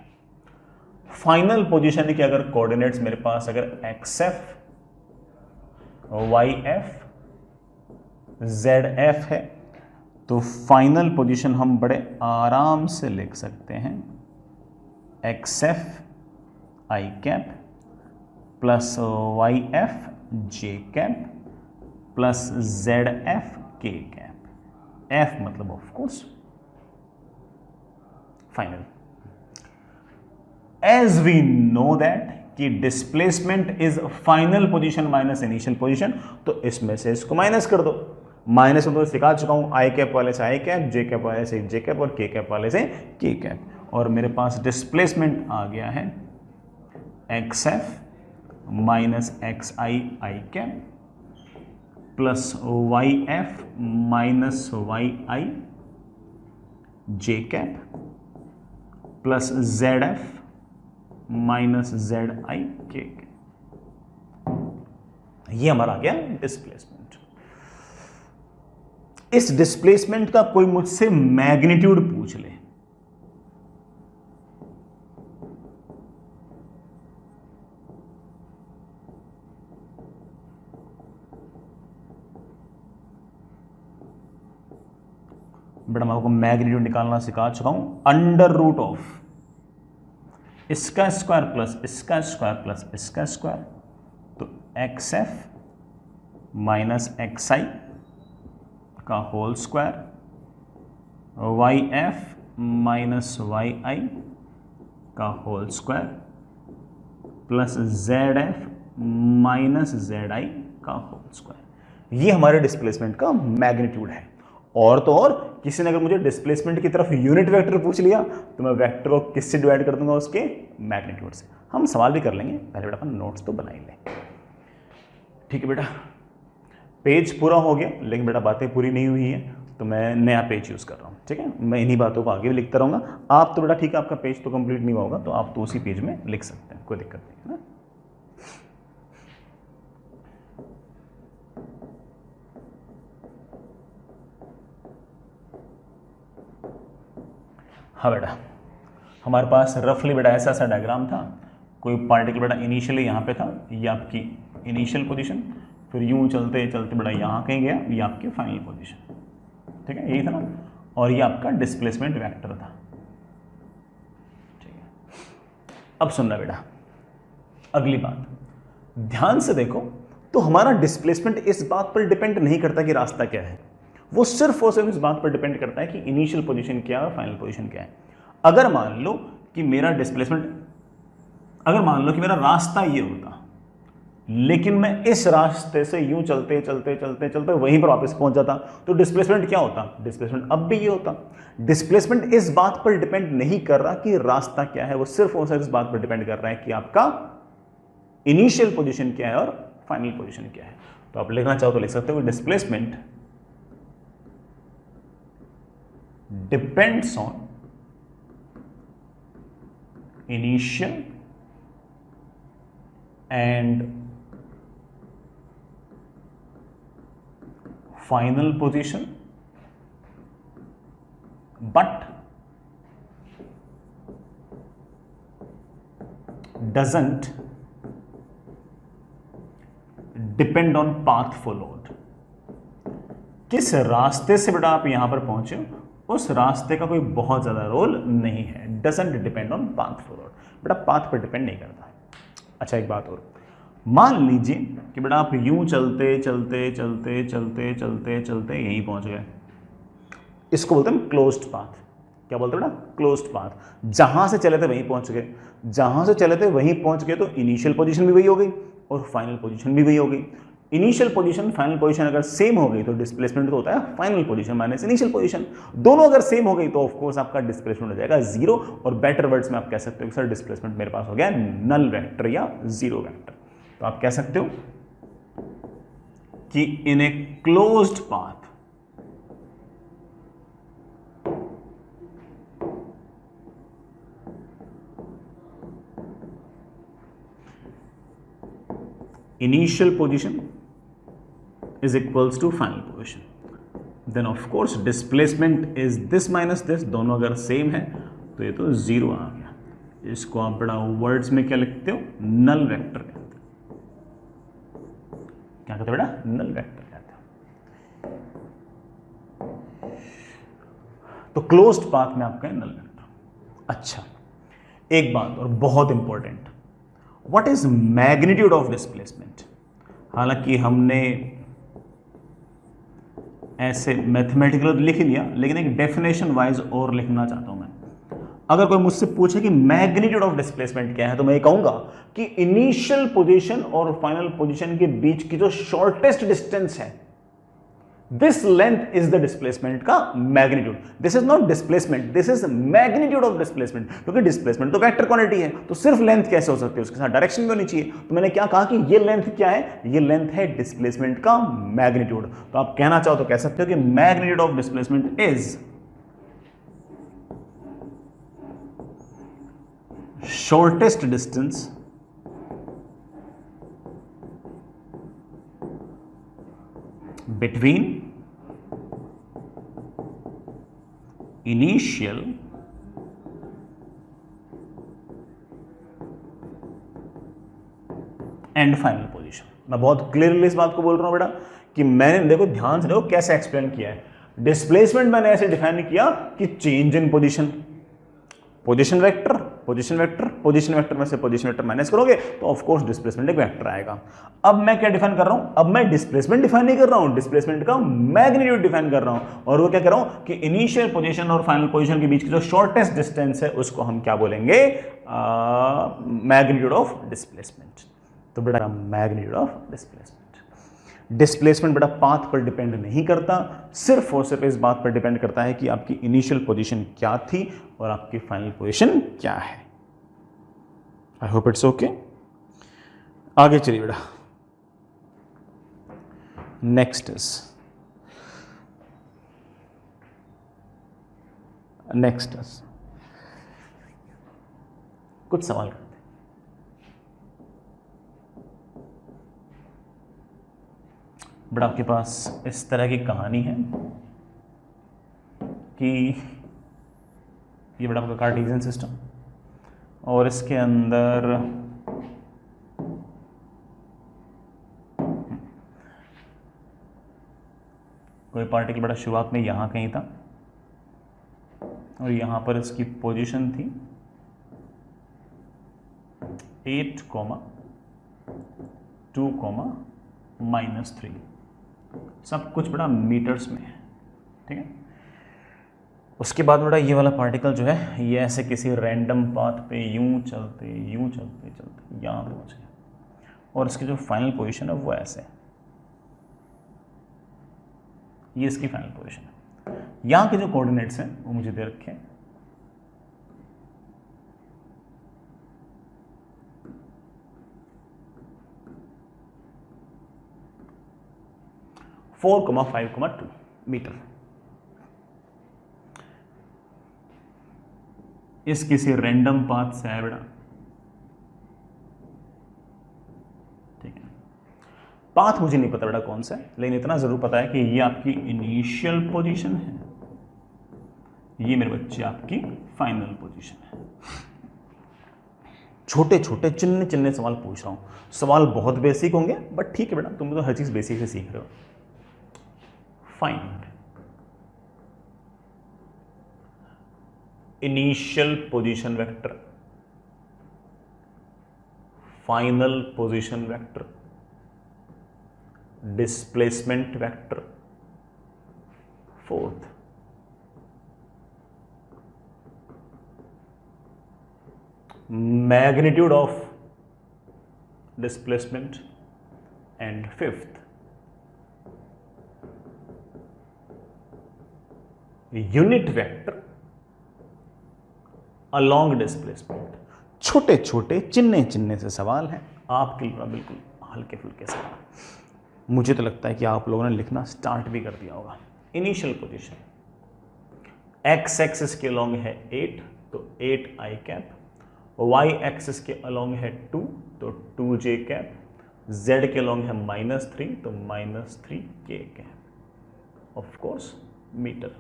S1: फाइनल पोजीशन के अगर कोऑर्डिनेट्स मेरे पास अगर x f y f z f है, तो फाइनल पोजीशन हम बड़े आराम से लिख सकते हैं X F I cap plus Y F J cap plus Z F के कैप। एफ मतलब of course final. As we know that कि displacement is final position minus initial position, तो इसमें से इसको माइनस कर दो। माइनस में तो सिखा चुका हूं, आई कैप वाले से आई कैप, जे कैप वाले से जे कैप और के कैप वाले से के कैप, और मेरे पास डिस्प्लेसमेंट आ गया है x F minus x i i cap plus Y F minus Y i j cap plus Z F minus Z i k. ये हमारा आ गया डिस्प्लेसमेंट। इस डिस्प्लेसमेंट का कोई मुझसे मैग्नीट्यूड पूछ ले, बड़ा मैं आपको मैग्नीट्यूड निकालना सिखा चुका हूं। अंडर रूट ऑफ इसका स्क्वायर प्लस इसका स्क्वायर प्लस इसका स्क्वायर, तो X F minus x I का whole square Y F minus Y I का whole square plus Z F minus Z I का होल स्क्वायर। ये हमारे डिस्प्लेसमेंट का मैग्नीट्यूड है। और तो और किसी ने अगर मुझे डिस्प्लेसमेंट की तरफ यूनिट वेक्टर पूछ लिया तो मैं वेक्टर को किससे डिवाइड कर दूंगा? उसके मैग्नीट्यूड से। हम सवाल भी कर लेंगे, पहले बेटा अपन नोट्स तो बना ही लें। ठीक है बेटा, पेज पूरा हो गया, लेकिन बेटा बातें पूरी नहीं हुई है, तो मैं नया पेज यूज कर रहा हूँ। ठीक है, मैं इन्हीं बातों को आगे भी लिखता रहूंगा। आप तो बेटा ठीक है, आपका पेज तो कंप्लीट नहीं होगा, तो आप तो उसी पेज में लिख सकते हैं, कोई दिक्कत नहीं है ना। हाँ बेटा, हमारे पास रफली बेटा ऐसा सा डायग्राम था। कोई पार्टिकल बेटा इनिशियली यहाँ पे था, ये आपकी इनिशियल पोजीशन, फिर यूं चलते चलते बेटा यहाँ कहीं गया, ये आपकी फाइनल पोजीशन। ठीक है, यही था ना, और ये आपका डिस्प्लेसमेंट वेक्टर था। ठीक है, अब सुनना बेटा अगली बात, ध्यान से देखो। तो हमारा डिस्प्लेसमेंट इस बात पर डिपेंड नहीं करता कि रास्ता क्या है, वो सिर्फ और सिर्फ इस बात पर डिपेंड करता है कि इनिशियल पोजीशन क्या है और फाइनल पोजीशन क्या है। अगर मान लो कि मेरा डिस्प्लेसमेंट, अगर मान लो कि मेरा रास्ता ये होता, लेकिन मैं इस रास्ते से यूं चलते चलते चलते चलते वहीं पर वापस पहुंच जाता, तो डिस्प्लेसमेंट क्या होता? डिस्प्लेसमेंट अब भी ये होता। डिस्प्लेसमेंट इस बात पर डिपेंड नहीं कर रहा कि रास्ता क्या है, वो सिर्फ और सिर्फ इस बात पर डिपेंड कर रहा है कि आपका इनिशियल पोजीशन क्या है और फाइनल पोजीशन क्या है। तो आप लिखना चाहो तो लिख सकते हो, displacement depends on initial and final position, but doesn't depend on path followed. किस रास्ते से बेटा आप यहां पर पहुंचे उस रास्ते का कोई बहुत ज्यादा रोल नहीं है, doesn't depend on path forward, बेटा पाथ पर डिपेंड नहीं करता है। अच्छा एक बात और, मान लीजिए कि बेटा आप यूं चलते चलते चलते चलते चलते चलते यहीं पहुंच गए, इसको बोलते हैं क्लोज्ड पाथ। क्या बोलते हैं बेटा? Closed path. जहां से चले थे वहीं पहुंच गए, जहां से चले थे वहीं पहुंच गए, तो इनिशियल पोजीशन भी वही हो गई और फाइनल पोजीशन भी वही हो गई। इनिशियल पोजीशन फाइनल पोजीशन अगर सेम हो गई तो डिस्प्लेसमेंट तो होता है final position minus initial position. दोनों अगर सेम हो गई तो ऑफ कोर्स आपका डिस्प्लेसमेंट हो जाएगा जीरो, और बेटर वर्ड्स में आप कह सकते हो कि सर डिस्प्लेसमेंट मेरे पास हो गया नल वेक्टर या जीरो वेक्टर। तो आप कह सकते हो कि in a closed path initial position is equals to final position, then of course displacement is this minus this, दोनों अगर सेम है तो ये तो जीरो आ गया। इसको आप बड़ा वर्ड्स में क्या लिखते हो? नल वेक्टर कहते हो। क्या कहते हो बेटा? नल वेक्टर कहते हो। तो क्लोज्ड पाथ में आपका नल वेक्टर। अच्छा एक बात और बहुत important, what is magnitude of displacement? हालांकि हमने ऐसे मैथमेटिकल लिख लिया, लेकिन एक डेफिनेशन वाइज और लिखना चाहता हूं मैं। अगर कोई मुझसे पूछे कि मैग्नीट्यूड ऑफ डिस्प्लेसमेंट क्या है, तो मैं ये कहूंगा कि इनिशियल पोजीशन और फाइनल पोजीशन के बीच की जो शॉर्टेस्ट डिस्टेंस है, this length is the displacement का magnitude. This is not displacement, this is magnitude of displacement, क्योंकि डिस्प्लेसमेंट तो वेक्टर क्वांटिटी है, तो सिर्फ लेंथ कैसे हो सकती है? उसके साथ डायरेक्शन भी होनी चाहिए। तो मैंने क्या कहा कि ये लेंथ क्या है? ये लेंथ है डिस्प्लेसमेंट का मैग्नीट्यूड। तो आप कहना चाहो तो कह सकते हो कि magnitude of displacement is shortest distance between initial and final position। मैं बहुत क्लियरली इस बात को बोल रहा हूं बेटा कि मैंने, देखो ध्यान से देखो कैसे एक्सप्लेन किया है। डिस्प्लेसमेंट मैंने ऐसे डिफाइन किया कि change in position, position vector, position vector, position vector में से पोजीशन वेक्टर माइनस करोगे तो ऑफ कोर्स डिस्प्लेसमेंट एक वेक्टर आएगा। अब मैं क्या डिफाइन कर रहा हूं? अब मैं डिस्प्लेसमेंट डिफाइन नहीं कर रहा हूं, डिस्प्लेसमेंट का मैग्नीट्यूड डिफाइन कर रहा हूं। और वो क्या कर रहा हूं कि इनिशियल पोजीशन और फाइनल पोजीशन के बीच की जो शॉर्टेस्ट डिस्टेंस है उसको हम क्या बोलेंगे? Magnitude of displacement. तो बेटा मैग्नीट्यूड ऑफ डिस्प्लेसमेंट। डिस्प्लेसमेंट बेटा पाथ पर डिपेंड नहीं करता, सिर्फ और सिर्फ इस बात पर डिपेंड करता है कि आपकी इनिशियल पोजीशन क्या थी और आपकी फाइनल पोजीशन क्या है। I hope it's okay. आगे चलिए बेटा, नेक्स्ट इज कुछ सवाल करते हैं। बट आपके पास इस तरह की कहानी है कि ये बड़ा आपका कार्टेशियन सिस्टम, और इसके अंदर कोई पार्टिकल बड़ा शुरुआत में यहाँ कहीं था और यहाँ पर इसकी पोजीशन थी 8, 2, -3। सब कुछ बड़ा मीटर्स में है, ठीक है। उसके बाद बड़ा ये वाला पार्टिकल जो है ये ऐसे किसी रैंडम पाथ पे यूं चलते यहाँ पहुँच गया, और इसकी जो फाइनल पोजीशन है वो ऐसे है। ये इसकी फाइनल पोजीशन है। यहाँ के जो कोऑर्डिनेट्स हैं वो मुझे दे रखे हैं। Four, 5, 2 metre. इस किसी रैंडम पाथ से है बेटा, ठीक है। पाथ मुझे नहीं पता बेटा कौन सा है, लेकिन इतना जरूर पता है कि ये आपकी इनिशियल पोजीशन है, ये मेरे बच्चे आपकी फाइनल पोजीशन है। छोटे छोटे चिन्ह चिन्ह सवाल पूछ रहा हूं। सवाल बहुत बेसिक होंगे बट ठीक है बेटा, तुम तो हर चीज बेसिक से सीख रहे हो। find initial position vector, final position vector, displacement vector. Fourth, magnitude of displacement. And fifth, unit vector along displacement. छोटे छोटे चिन्ने चिन्ने से सवाल हैं आपके लिए, बिल्कुल हल्के फुल्के सवाल। मुझे तो लगता है कि आप लोगों ने लिखना स्टार्ट भी कर दिया होगा। इनिशियल पोजीशन, एक्स एक्सिस के अलोंग है 8 तो 8 आई कैप, वाई एक्सिस के अलोंग है 2 तो 2 जे कैप, z के अलोंग है -3 तो -3 k cap, of course metre.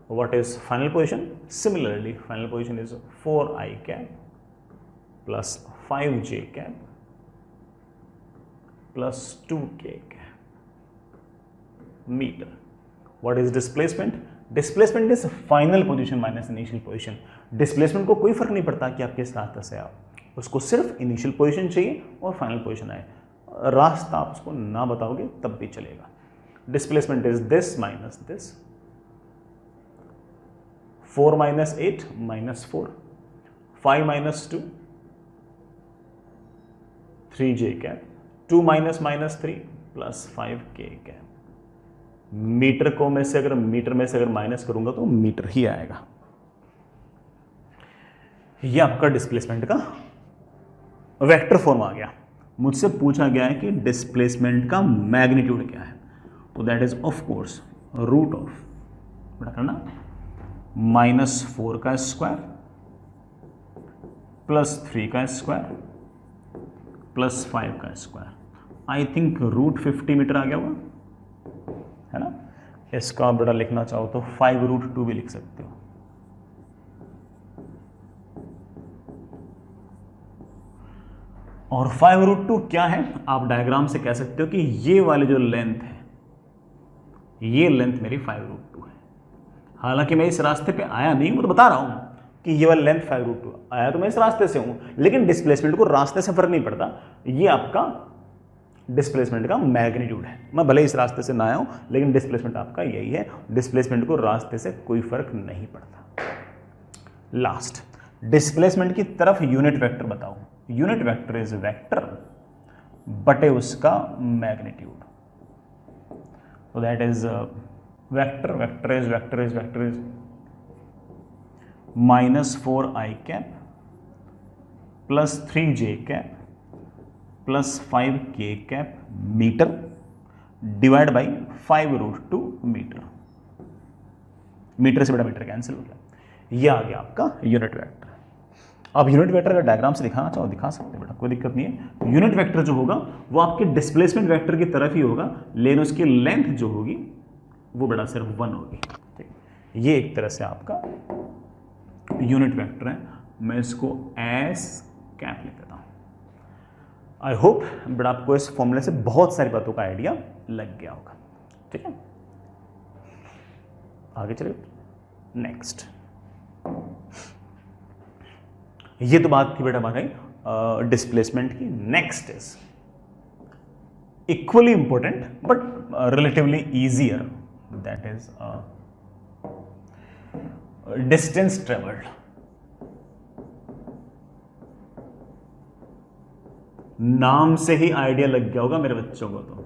S1: What is final position? Similarly, final position is 4i cap plus 5j cap plus 2k cap meter. What is displacement? Displacement is final position minus initial position. Displacement को कोई फर्क नहीं पड़ता कि आप किस रास्ते से आओ, उसको सिर्फ इनिशियल पोजीशन चाहिए और फाइनल पोजीशन आए। रास्ता आप उसको ना बताओगे तब भी चलेगा। Displacement is this minus this, 4 minus 8 minus 4, 5 minus 2, 3j cap, 2 minus minus 3 plus 5k cap। Metre को में से अगर माइनस करूंगा तो मीटर ही आएगा। ये आपका डिस्प्लेसमेंट का वेक्टर फॉर्म आ गया। मुझसे पूछा गया है कि डिस्प्लेसमेंट का मैग्नीट्यूड क्या है, तो that is of course root of, बड़ा करना, -4 का स्क्वायर +3 का स्क्वायर +5 का square. I think root 50 metre आ गया होगा, है ना। इसका आप बड़ा लिखना चाहो तो 5√2 भी लिख सकते हो। और 5√2 क्या है, आप डायग्राम से कह सकते हो कि ये वाली जो लेंथ है, ये लेंथ मेरी 5√2 है। हालांकि मैं इस रास्ते पे आया नहीं, वो तो बता रहा हूं कि ये वाली लेंथ 5√2 आया तो मैं इस रास्ते से हूं, लेकिन डिस्प्लेसमेंट को रास्ते से फर्क नहीं पड़ता। ये आपका डिस्प्लेसमेंट का मैग्नीट्यूड है। मैं भले इस रास्ते से ना आया हूं, लेकिन डिस्प्लेसमेंट आपका यही है। डिस्प्लेसमेंट को रास्ते से कोई फर्क नहीं पड़ता। लास्ट, डिस्प्लेसमेंट की तरफ यूनिट वेक्टर बताओ। यूनिट वेक्टर इज वेक्टर बटे उसका मैग्नीट्यूड, तो that is vector is -4i cap plus 3j cap plus 5k cap metre divide by 5√2 metre. Metre से बड़ा मीटर कैंसिल हो गया। ये आ गया आपका यूनिट वेक्टर। आप यूनिट वेक्टर का डायग्राम से दिखाना चाहो दिखा सकते हैं बेटा, कोई दिक्कत नहीं है। यूनिट वेक्टर जो होगा वो आपके डिस्प्लेसमेंट वेक्टर की तरफ ही होगा, लेकिन उसकी लेंथ जो होगी वो बड़ा सिर्फ 1 होगी। ठीक, ये एक तरह से आपका यूनिट वेक्टर है। मैं इसको एस कैप लिख देता हूं। आई होप बड़ा आपको इस फॉर्मूले से बहुत सारी बातों का आइडिया लग गया होगा। ठीक है, आगे चलिए नेक्स्ट। ये तो बात थी बेटा हमारी डिस्प्लेसमेंट की। Next is equally important but relatively easier, that is distance travelled. नाम से ही आइडिया लग गया होगा मेरे बच्चों को। तो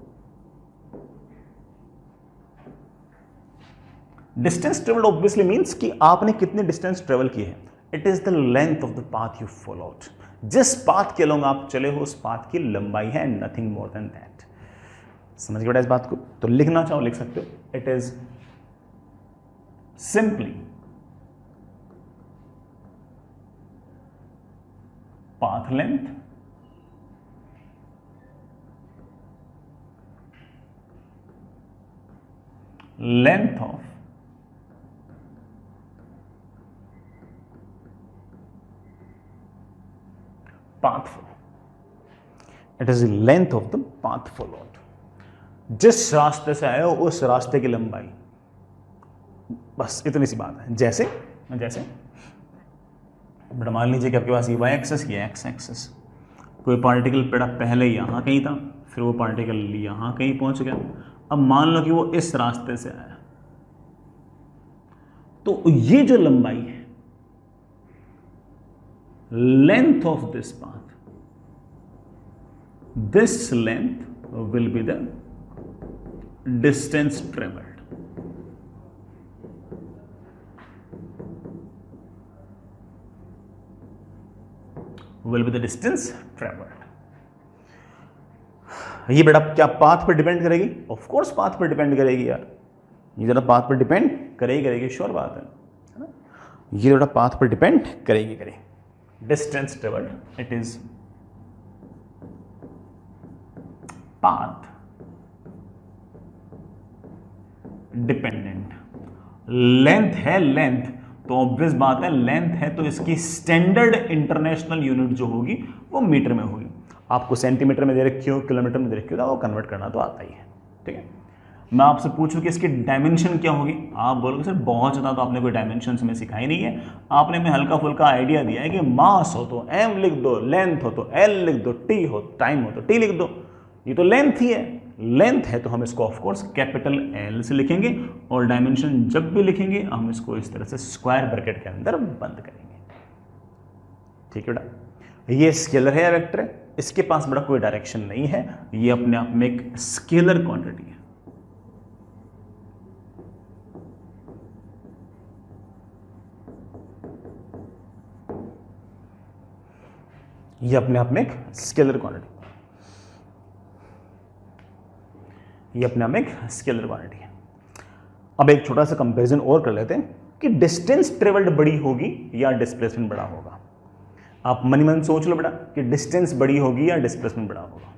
S1: डिस्टेंस ट्रेवल्ड ऑब्वियसली मीन्स कि आपने कितनी डिस्टेंस ट्रेवल की है। It is the length of the path you followed. जिस पाथ के अलोंग आप चले हो उस पाथ की लंबाई है, नथिंग मोर देन दैट। समझ गए बेटा इस बात को? तो लिखना चाहो लिख सकते हो। It is simply path length of path flow. It is the length of the path followed. जिस रास्ते से आए हो उस रास्ते की लंबाई, बस इतनी सी बात है। जैसे बट मान लीजिए कि आपके पास ये वाई एक्सेस की एक्स एक्सेस, कोई पार्टिकल पड़ा पहले यहाँ कहीं था, फिर वो पार्टिकल यहाँ कहीं पहुंच गया। अब मान लो कि वो इस रास्ते से आया, तो ये जो लंबाई है, length of this path, this length will be the distance travelled. Will be the distance travelled. ये बेटा क्या पाथ पर डिपेंड करेगी? ऑफ कोर्स पाथ पर डिपेंड करेगी यार, ये जरा पाथ पर डिपेंड करेगी, श्योर बात है ना, ये जरा पाथ पर डिपेंड करेगी। Distance travelled, it is path dependent. Length है, लेंथ तो ऑब्वियस बात है, लेंथ है तो इसकी स्टैंडर्ड इंटरनेशनल यूनिट जो होगी वो मीटर में होगी। आपको सेंटीमीटर में दे रखी हो, किलोमीटर में दे रखी हो, तो वो कन्वर्ट करना तो आता ही है, ठीक है। मैं आपसे पूछूं कि इसकी डायमेंशन क्या होगी, आप बोलोगे सर बहुत ज़्यादा तो आपने कोई डायमेंशन हमें सिखाई नहीं है, आपने हमें हल्का फुल्का आइडिया दिया है कि मास हो तो m लिख दो, लेंथ हो तो l लिख दो, t हो टाइम हो तो t लिख दो। ये तो लेंथ ही है, लेंथ है तो हम इसको ऑफ कोर्स कैपिटल L से लिखेंगे, और डायमेंशन जब भी लिखेंगे हम इसको इस तरह से स्क्वायर ब्रैकेट के अंदर बंद करेंगे, ठीक है बेटा। ये स्केलर है या वेक्टर है, इसके पास बड़ा कोई डायरेक्शन नहीं है, ये अपने आप में एक स्केलर क्वांटिटी है। ये अपने आप में एक स्केलर क्वांटिटी, ये अपने आप में एक स्केलर क्वांटिटी है। अब एक छोटा सा कंपैरिजन और कर लेते हैं कि डिस्टेंस ट्रेवल्ड बड़ी होगी या डिस्प्लेसमेंट बड़ा होगा। आप मनी मन सोच लो बेटा कि डिस्टेंस बड़ी होगी या डिस्प्लेसमेंट बड़ा होगा,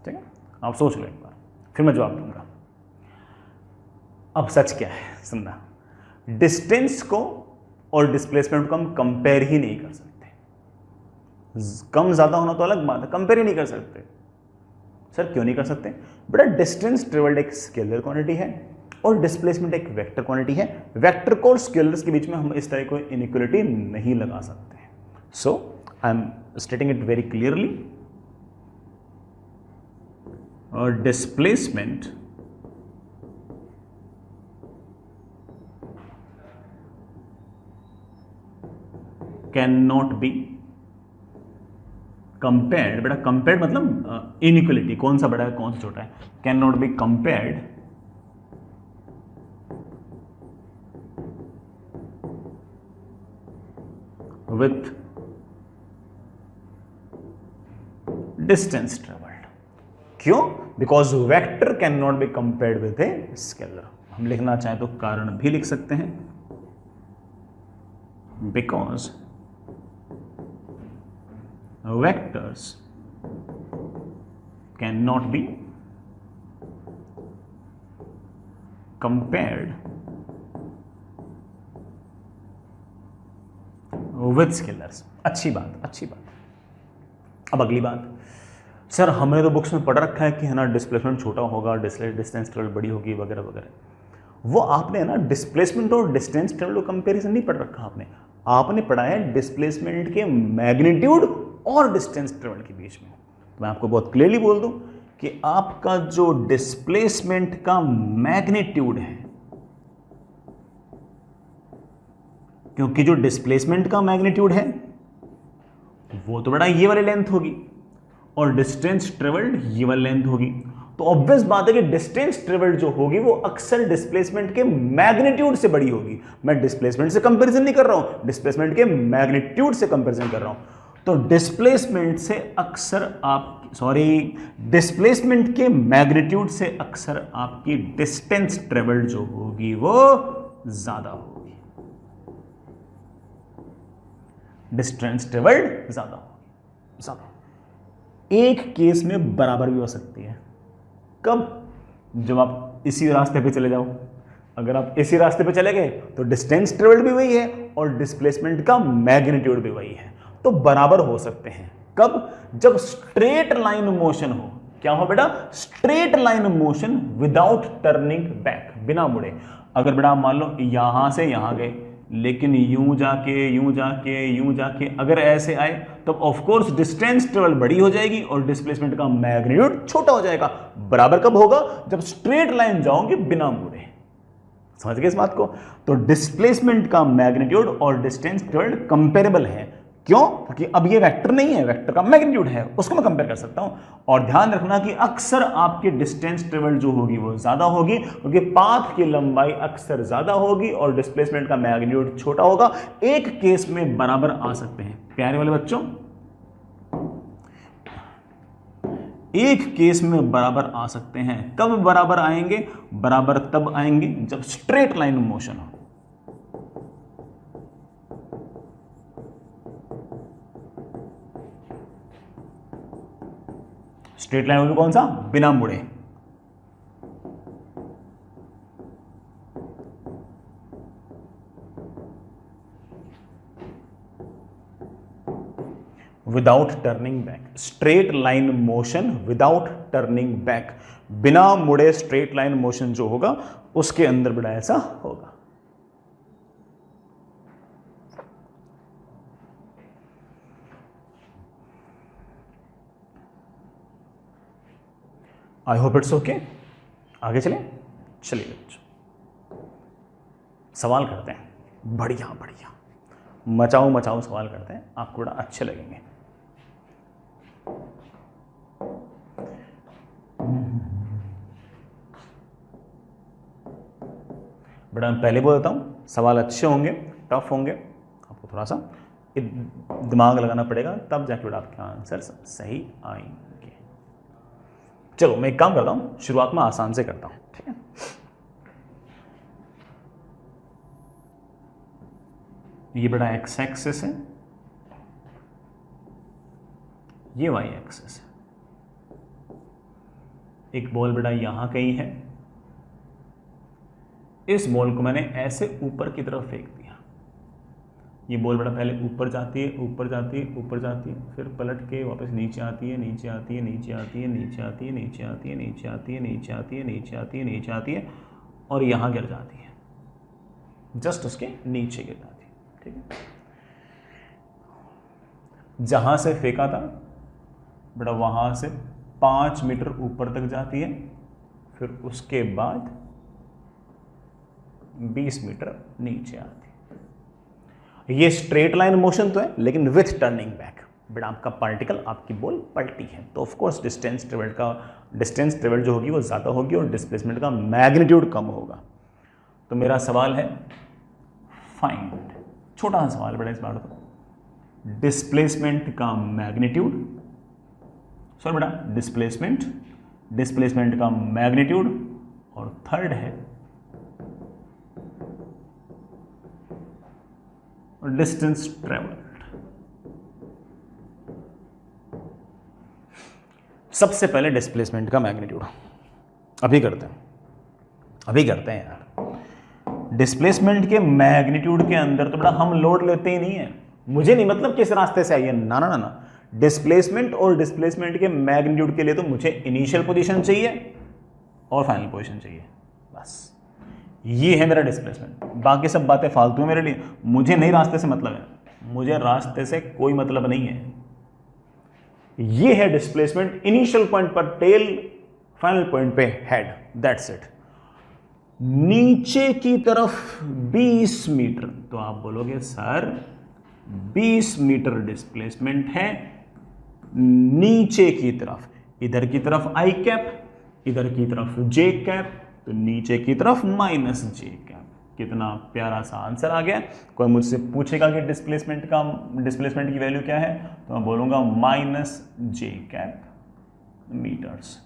S1: ठीक है, आप सोच लो एक बार, फिर मैं जवाब दूंगा। अब सच क्या है सुनना, डिस्टेंस को और डिस्प्लेसमेंट को हम कंपेयर ही नहीं कर सकते। कम ज्यादा होना तो अलग बात है, कंपेयर ही नहीं कर सकते। सर क्यों नहीं कर सकते? बेटा डिस्टेंस ट्रेवल्ड एक स्केलर क्वांटिटी है और डिस्प्लेसमेंट एक वेक्टर क्वांटिटी है। वेक्टर को और स्केलर्स के बीच में हम इस तरह कोई इनइक्वालिटी नहीं लगा सकते। So I am stating it very clearly, और displacement cannot be compared. बेटा कंपेयर्ड मतलब इनइक्वालिटी, कौन सा बड़ा है कौन सा छोटा है, cannot be compared with distance travelled. क्यों? Because vector cannot be compared with a scalar. हम लिखना चाहें तो कारण भी लिख सकते हैं, because vectors cannot be compared with scalars। अच्छी बात, अच्छी बात। अब अगली बात, सर हमने तो बुक्स में पढ़ रखा है कि है ना डिस्प्लेसमेंट छोटा होगा, डिस्टेंस ट्रेवल बड़ी होगी वगैरह वगैरह। वो आपने है ना डिस्प्लेसमेंट और डिस्टेंस ट्रेवल को कंपैरिजन नहीं पढ़ रखा आपने पढ़ा है डिस्प्लेसमेंट के मैग्नीट्यूड और डिस्टेंस ट्रेवल के बीच में। तो मैं आपको बहुत क्लियरली बोल दूं कि आपका जो डिस्प्लेसमेंट का मैग्नीट्यूड है, क्योंकि जो डिस्प्लेसमेंट का मैग्नीट्यूड है वो तो बड़ा ये वाली लेंथ होगी और डिस्टेंस ट्रेवल्ड ये वाली लेंथ होगी, तो ऑब्वियस बात है कि डिस्टेंस ट्रेवल्ड जो होगी वो अक्सर डिस्प्लेसमेंट के मैग्नीट्यूड से बड़ी होगी। मैं डिस्प्लेसमेंट से कंपैरिजन नहीं कर रहा हूं, डिस्प्लेसमेंट के मैग्नीट्यूड से कंपैरिजन कर रहा हूं। तो डिस्प्लेसमेंट से अक्सर डिस्प्लेसमेंट के मैग्नीट्यूड से अक्सर आपकी डिस्टेंस ट्रेवल्ड जो होगी वो ज्यादा होगी, डिस्टेंस ट्रेवल्ड ज्यादा होगी, ज्यादा। एक केस में बराबर भी हो सकती है, कब? जब आप इसी रास्ते पे चले जाओ। अगर आप इसी रास्ते पे चले गए तो डिस्टेंस ट्रेवल्ड भी वही है और डिस्प्लेसमेंट का मैग्नीट्यूड भी वही है, तो बराबर हो सकते हैं। कब? जब स्ट्रेट लाइन मोशन हो, क्या हो बेटा? Straight line motion without turning back, बिना मुड़े। अगर बेटा मान लो यहां से यहां गए, लेकिन यूं जाके यूं जाके यूं जाके अगर ऐसे आए, तब ऑफ कोर्स डिस्टेंस ट्रेवल बड़ी हो जाएगी और डिस्प्लेसमेंट का मैग्नीट्यूड छोटा हो जाएगा। बराबर कब होगा? जब स्ट्रेट लाइन जाओगे बिना मुड़े। समझ गए इस बात को? तो डिस्प्लेसमेंट का मैग्नीट्यूड और डिस्टेंस ट्रेवल्ड कंपेरेबल है। क्यों? क्योंकि अब ये वेक्टर नहीं है, वेक्टर का मैग्नीट्यूड है, उसको मैं कंपेयर कर सकता हूं। और ध्यान रखना कि अक्सर आपकी डिस्टेंस ट्रेवल्ड जो होगी वो ज्यादा होगी, क्योंकि पाथ की लंबाई अक्सर ज्यादा होगी और डिस्प्लेसमेंट का मैग्नीट्यूड छोटा होगा। एक केस में बराबर आ सकते हैं प्यारे वाले बच्चों, एक केस में बराबर आ सकते हैं। कब बराबर आएंगे? बराबर तब आएंगे जब स्ट्रेट लाइन मोशन हो। स्ट्रेट लाइन होगी कौन सा? बिना मुड़े। Without turning back, straight line motion without turning back, बिना मुड़े स्ट्रेट लाइन मोशन जो होगा उसके अंदर बड़ा ऐसा होगा। I hope it's okay. आगे चलें? चलिए बच्चों सवाल करते हैं। बढ़िया बढ़िया मचाओ मचाओ सवाल करते हैं, आपको बड़ा अच्छे लगेंगे। बड़ा मैं पहले बोल देता हूं, सवाल अच्छे होंगे, टफ होंगे, आपको थोड़ा सा दिमाग लगाना पड़ेगा, तब जाके बड़ा आपके आंसर सही आएंगे। चलो मैं एक काम करता हूं, शुरुआत में आसान से करता हूं, ठीक है? ये बड़ा एक्स एक्सिस है, ये वाई एक्सिस है। एक बॉल बेटा यहां कहीं है, इस बॉल को मैंने ऐसे ऊपर की तरफ फेंक दिया। ये बॉल बेटा पहले ऊपर जाती है, ऊपर जाती है, ऊपर जाती है, फिर पलट के वापस नीचे आती है, नीचे आती है, नीचे आती है, नीचे आती है, नीचे आती है, नीचे आती है, नीचे आती है, नीचे आती है, नीचे आती है और यहां गिर जाती है, जस्ट उसके नीचे गिर जाती है, ठीक है? जहां से फेंका था बेटा वहां से 5 मीटर ऊपर तक जाती है, फिर उसके बाद 20 मीटर नीचे आती है। ये स्ट्रेट लाइन मोशन तो है, लेकिन विथ टर्निंग बैक। बेटा आपका पार्टिकल, आपकी बॉल पलटी है, तो ऑफ कोर्स डिस्टेंस ट्रेवल्ड जो होगी वो ज्यादा होगी और डिस्प्लेसमेंट का मैग्नीट्यूड कम होगा। तो मेरा सवाल है फाइंड, छोटा सा सवाल बेटा इस बार तो, डिस्प्लेसमेंट का मैग्नीट्यूड, सॉरी बेटा डिस्प्लेसमेंट का मैग्नीट्यूड, और थर्ड है डिस्टेंस ट्रेवल्ड। सबसे पहले डिस्प्लेसमेंट का मैग्नीट्यूड अभी करते हैं यार। डिस्प्लेसमेंट के मैग्नीट्यूड के अंदर तो बेटा हम लोड लेते ही नहीं है, मुझे नहीं मतलब किस रास्ते से आई है, ना ना ना ना। डिस्प्लेसमेंट और डिस्प्लेसमेंट के मैग्नीट्यूड के लिए तो मुझे इनिशियल पोजीशन चाहिए और फाइनल पोजीशन चाहिए, बस ये है मेरा डिस्प्लेसमेंट। बाकी सब बातें फालतू है मेरे लिए, मुझे नहीं रास्ते से मतलब है, मुझे रास्ते से कोई मतलब नहीं है। ये है डिस्प्लेसमेंट, इनिशियल पॉइंट पर टेल, फाइनल पॉइंट पे हेड, दैट्स इट। नीचे की तरफ 20 मीटर, तो आप बोलोगे सर 20 मीटर डिस्प्लेसमेंट है नीचे की तरफ, इधर की तरफ आई कैप, इधर की तरफ जे कैप, तो नीचे की तरफ माइनस जे कैप। कितना प्यारा सा आंसर आ गया। कोई मुझसे पूछेगा कि डिस्प्लेसमेंट की वैल्यू क्या है, तो मैं बोलूंगा माइनस जे कैप मीटर्स।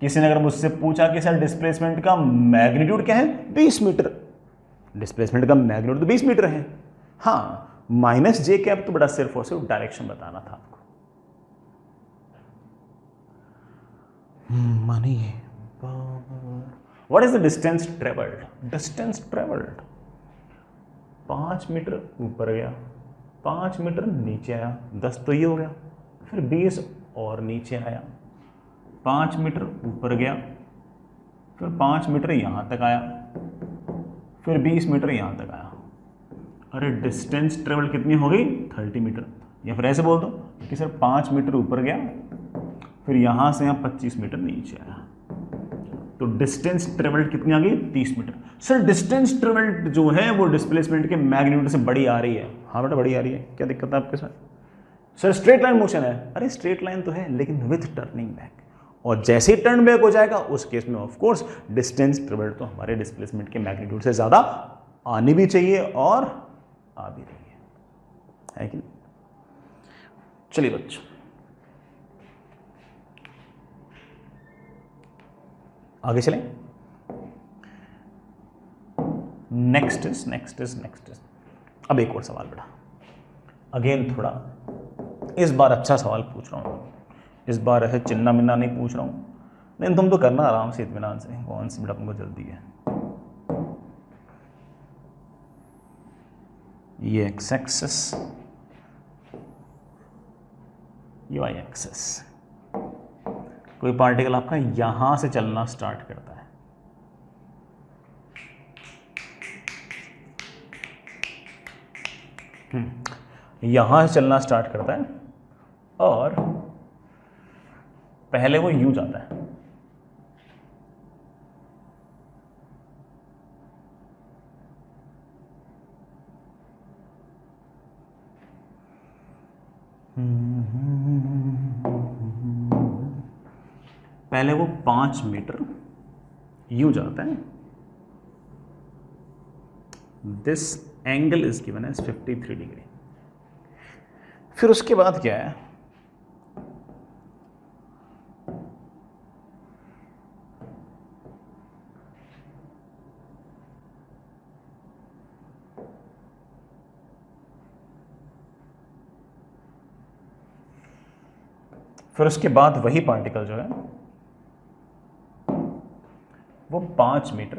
S1: किसी ने अगर मुझसे पूछा कि सर डिस्प्लेसमेंट का मैग्नीट्यूड क्या है, 20 मीटर, डिस्प्लेसमेंट का मैग्नीट्यूड तो 20 मीटर है। हाँ, माइनस जे कैप तो बड़ा सिर्फ और सिर्फ डायरेक्शन बताना था आपको। मनी what is the distance travelled? Distance travelled 5 metre ऊपर गया, 5 मीटर नीचे आया, 10 तो ये हो गया, फिर 20 और नीचे आया, 5 मीटर ऊपर गया, फिर 5 मीटर यहाँ तक आया, फिर 20 मीटर यहाँ तक आया। अरे डिस्टेंस ट्रेवल कितनी हो गई? 30 मीटर। या फिर ऐसे बोल दो कि सर 5 मीटर ऊपर गया, फिर यहाँ से यहाँ 25 मीटर नीचे आया, तो डिस्टेंस ट्रेवल्ड कितनी आ गई? 30 मीटर। सर डिस्टेंस ट्रेवल्ड जो है वो डिस्प्लेसमेंट के मैग्नीट्यूड से बड़ी आ रही है। हाँ बेटा बड़ी आ रही है, क्या दिक्कत है आपके साथ? सर स्ट्रेट लाइन मोशन है। अरे स्ट्रेट लाइन तो है लेकिन विथ टर्निंग बैक, और जैसे ही टर्न बैक हो जाएगा उस केस में ऑफ कोर्स डिस्टेंस ट्रेवल्ड तो हमारे डिस्प्लेसमेंट के मैग्नीट्यूड से ज़्यादा आनी भी चाहिए और आ भी रही है कि नहीं? चलिए बच्चों आगे चलें। नेक्स्ट इज अब एक और सवाल बेटा, अगेन थोड़ा इस बार अच्छा सवाल पूछ रहा हूँ, इस बार ऐसे चिन्ना मिन्ना नहीं पूछ रहा हूँ, लेकिन तुम तो करना आराम से इत्मीनान से, कौन सी बेटा तुमको जल्दी है। ये एक्स एक्सिस, ये वाई एक्सिस, कोई पार्टिकल आपका यहां से चलना स्टार्ट करता है, यहां से चलना स्टार्ट करता है और पहले वो यूं जाता है, पहले वो 5 मीटर यूं जाता है, this angle is given as 53 degree. फिर उसके बाद क्या है, फिर उसके बाद वही पार्टिकल जो है वो 5 मीटर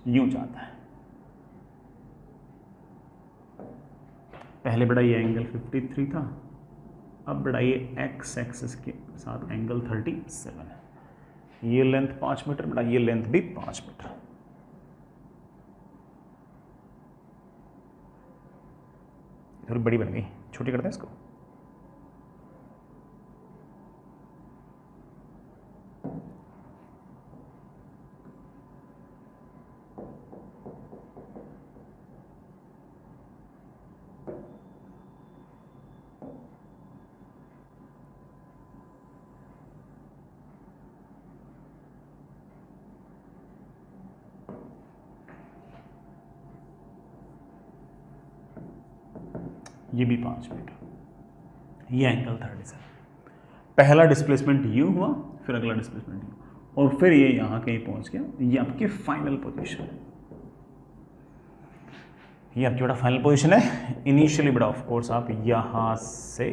S1: यूं जाता है। पहले बेटा ये एंगल 53 था, अब बेटा ये एक्स एक्सिस के साथ एंगल 37 है। ये लेंथ 5 मीटर बेटा, ये लेंथ भी 5 मीटर। थोड़ी बड़ी बन गई, छोटी करते हैं इसको। ये भी 5 मीटर, ये एंगल 37। पहला डिस्प्लेसमेंट यू हुआ, फिर अगला डिस्प्लेसमेंट यू, और फिर ये यहां कहीं पहुंच गया। ये आपकी फाइनल पोजीशन है, ये आपकी बेटा फाइनल पोजीशन है। इनिशियली बेटा ऑफ कोर्स आप यहां से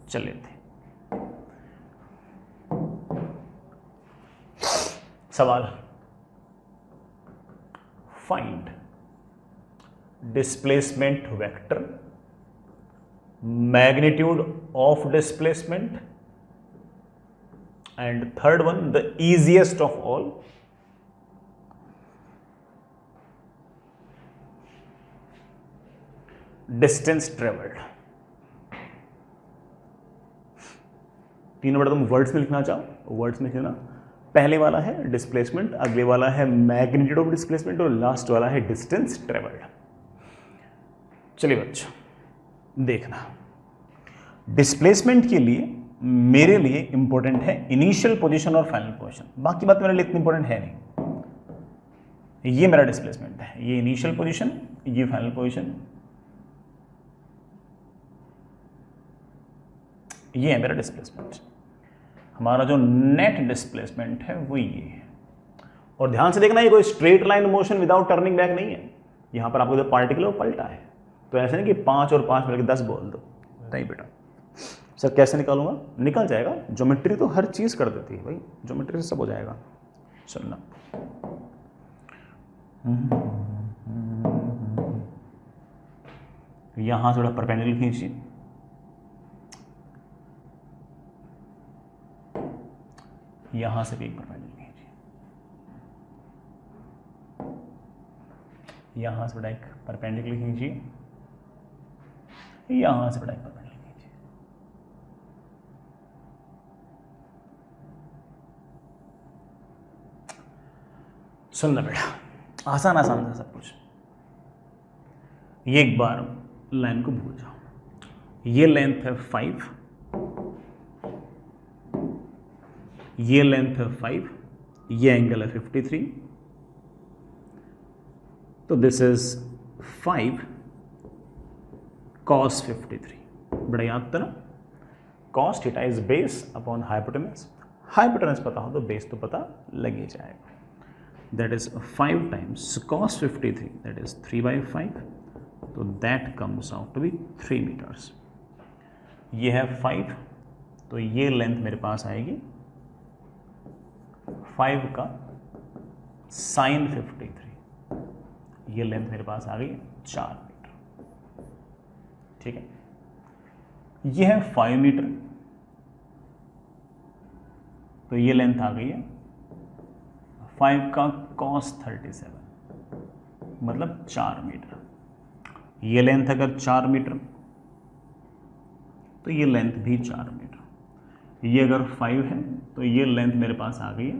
S1: चले थे। सवाल, find displacement vector, magnitude of displacement, and third one, the easiest of all, distance traveled। तीनों बेटा तुम वर्ड्स में लिखना चाहो, वर्ड्स में लिखना। पहले वाला है डिस्प्लेसमेंट, अगले वाला है मैग्नीट्यूड ऑफ डिस्प्लेसमेंट, और लास्ट वाला है डिस्टेंस ट्रेवल्ड। चलिए बच्चों देखना, डिस्प्लेसमेंट के लिए मेरे लिए इंपॉर्टेंट है इनिशियल पोजीशन और फाइनल पोजीशन, बाकी बात मेरे लिए इतनी इंपॉर्टेंट है नहीं। ये मेरा डिस्प्लेसमेंट है, ये इनिशियल पोजीशन, ये फाइनल पोजीशन, ये है मेरा डिस्प्लेसमेंट। हमारा जो नेट डिस्प्लेसमेंट है वो ये है। और ध्यान से देखना, ये कोई straight line motion without turning back नहीं है। यहां पर आपको जो पार्टिकल पलटा है, तो ऐसे नहीं कि 5 और 5 मिलकर 10 बोल दो, नहीं बेटा। सर कैसे निकालूंगा? निकल जाएगा, ज्योमेट्री तो हर चीज कर देती है भाई, ज्योमेट्री से सब हो जाएगा। सुनना, यहां से थोड़ा परपेंडिकुलर खींचिए, यहां से भी एक परपेंडिकुलर खींचिए, यहां से बड़ा एक परपेंडिकुलर खींचिए, यहां से बड़ा एक परपेंडिकुलर खींचिए। सुनना बेटा, आसान आसान था सब कुछ। ये एक बार लाइन को भूल जाओ। ये लेंथ है 5, ये लेंथ है 5, ये एंगल है 53, तो दिस इज 5 cos 53। बड़ा याद था ना, cos theta is base upon hypotenuse. Hypotenuse पता हो तो बेस तो पता लग ही जाएगा। That is 5 times cos 53, that is 3/5, तो that comes out to be 3 metres. ये है 5, तो ये लेंथ मेरे पास आएगी 5 का sin 53, ये लेंथ मेरे पास आ गई 4 मीटर। ठीक है, ये है 5 मीटर, तो ये लेंथ आ गई है 5 का cos 37, मतलब 4 मीटर। ये लेंथ अगर 4 मीटर तो ये लेंथ भी 4 मीटर। ये अगर 5 है तो ये लेंथ मेरे पास आ गई है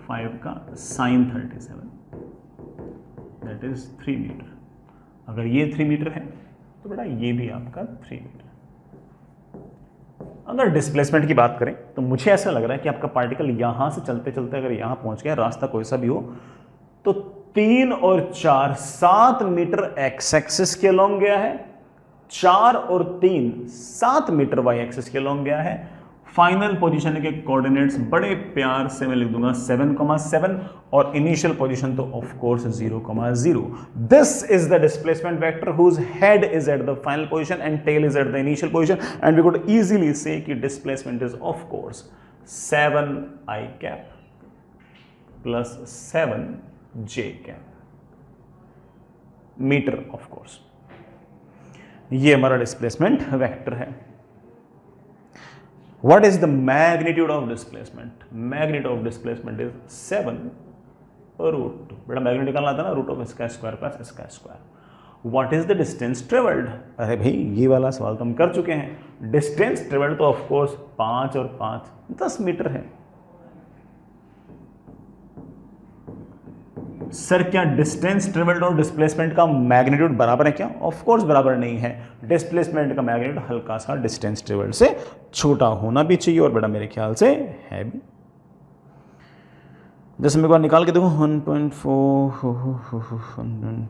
S1: 5 का sin 37, दैट इज 3 मीटर। अगर ये 3 मीटर है तो बेटा ये भी आपका 3 मीटर। अगर डिस्प्लेसमेंट की बात करें तो मुझे ऐसा लग रहा है कि आपका पार्टिकल यहां से चलते चलते अगर यहां पहुंच गया, रास्ता कोई सा भी हो, तो 3 और 4 7 मीटर एक्स एक्सिस के अलॉन्ग गया है, 4 और 3 7 मीटर वाई एक्सिस के अलॉन्ग गया है। फाइनल पोजीशन के कोऑर्डिनेट्स बड़े प्यार से मैं लिख दूंगा 7,7, और इनिशियल पोजीशन तो of course 0,0। This is the displacement vector whose head is at the final position and tail is at the initial position, and we could easily say कि displacement is of course 7i cap plus 7j cap metre of course. ये हमारा displacement vector है। What is the magnitude of displacement? Magnitude of displacement is 7√2। बेटा magnitude निकालना था ना, √(square plus square). What is the distance traveled? अरे भाई ये वाला सवाल तो हम कर चुके हैं। डिस्टेंस ट्रेवल्ड तो ऑफ कोर्स 5 और 5 10 मीटर है। सर क्या डिस्टेंस ट्रेवल्ड और डिस्प्लेसमेंट का मैग्नीट्यूड बराबर है क्या? ऑफ कोर्स बराबर नहीं है। डिस्प्लेसमेंट का मैग्नीट्यूड हल्का सा डिस्टेंस ट्रेवल्ड से छोटा होना भी चाहिए, और बड़ा मेरे ख्याल से है भी। जैसे मैं एक बार निकाल के देखो 1.4,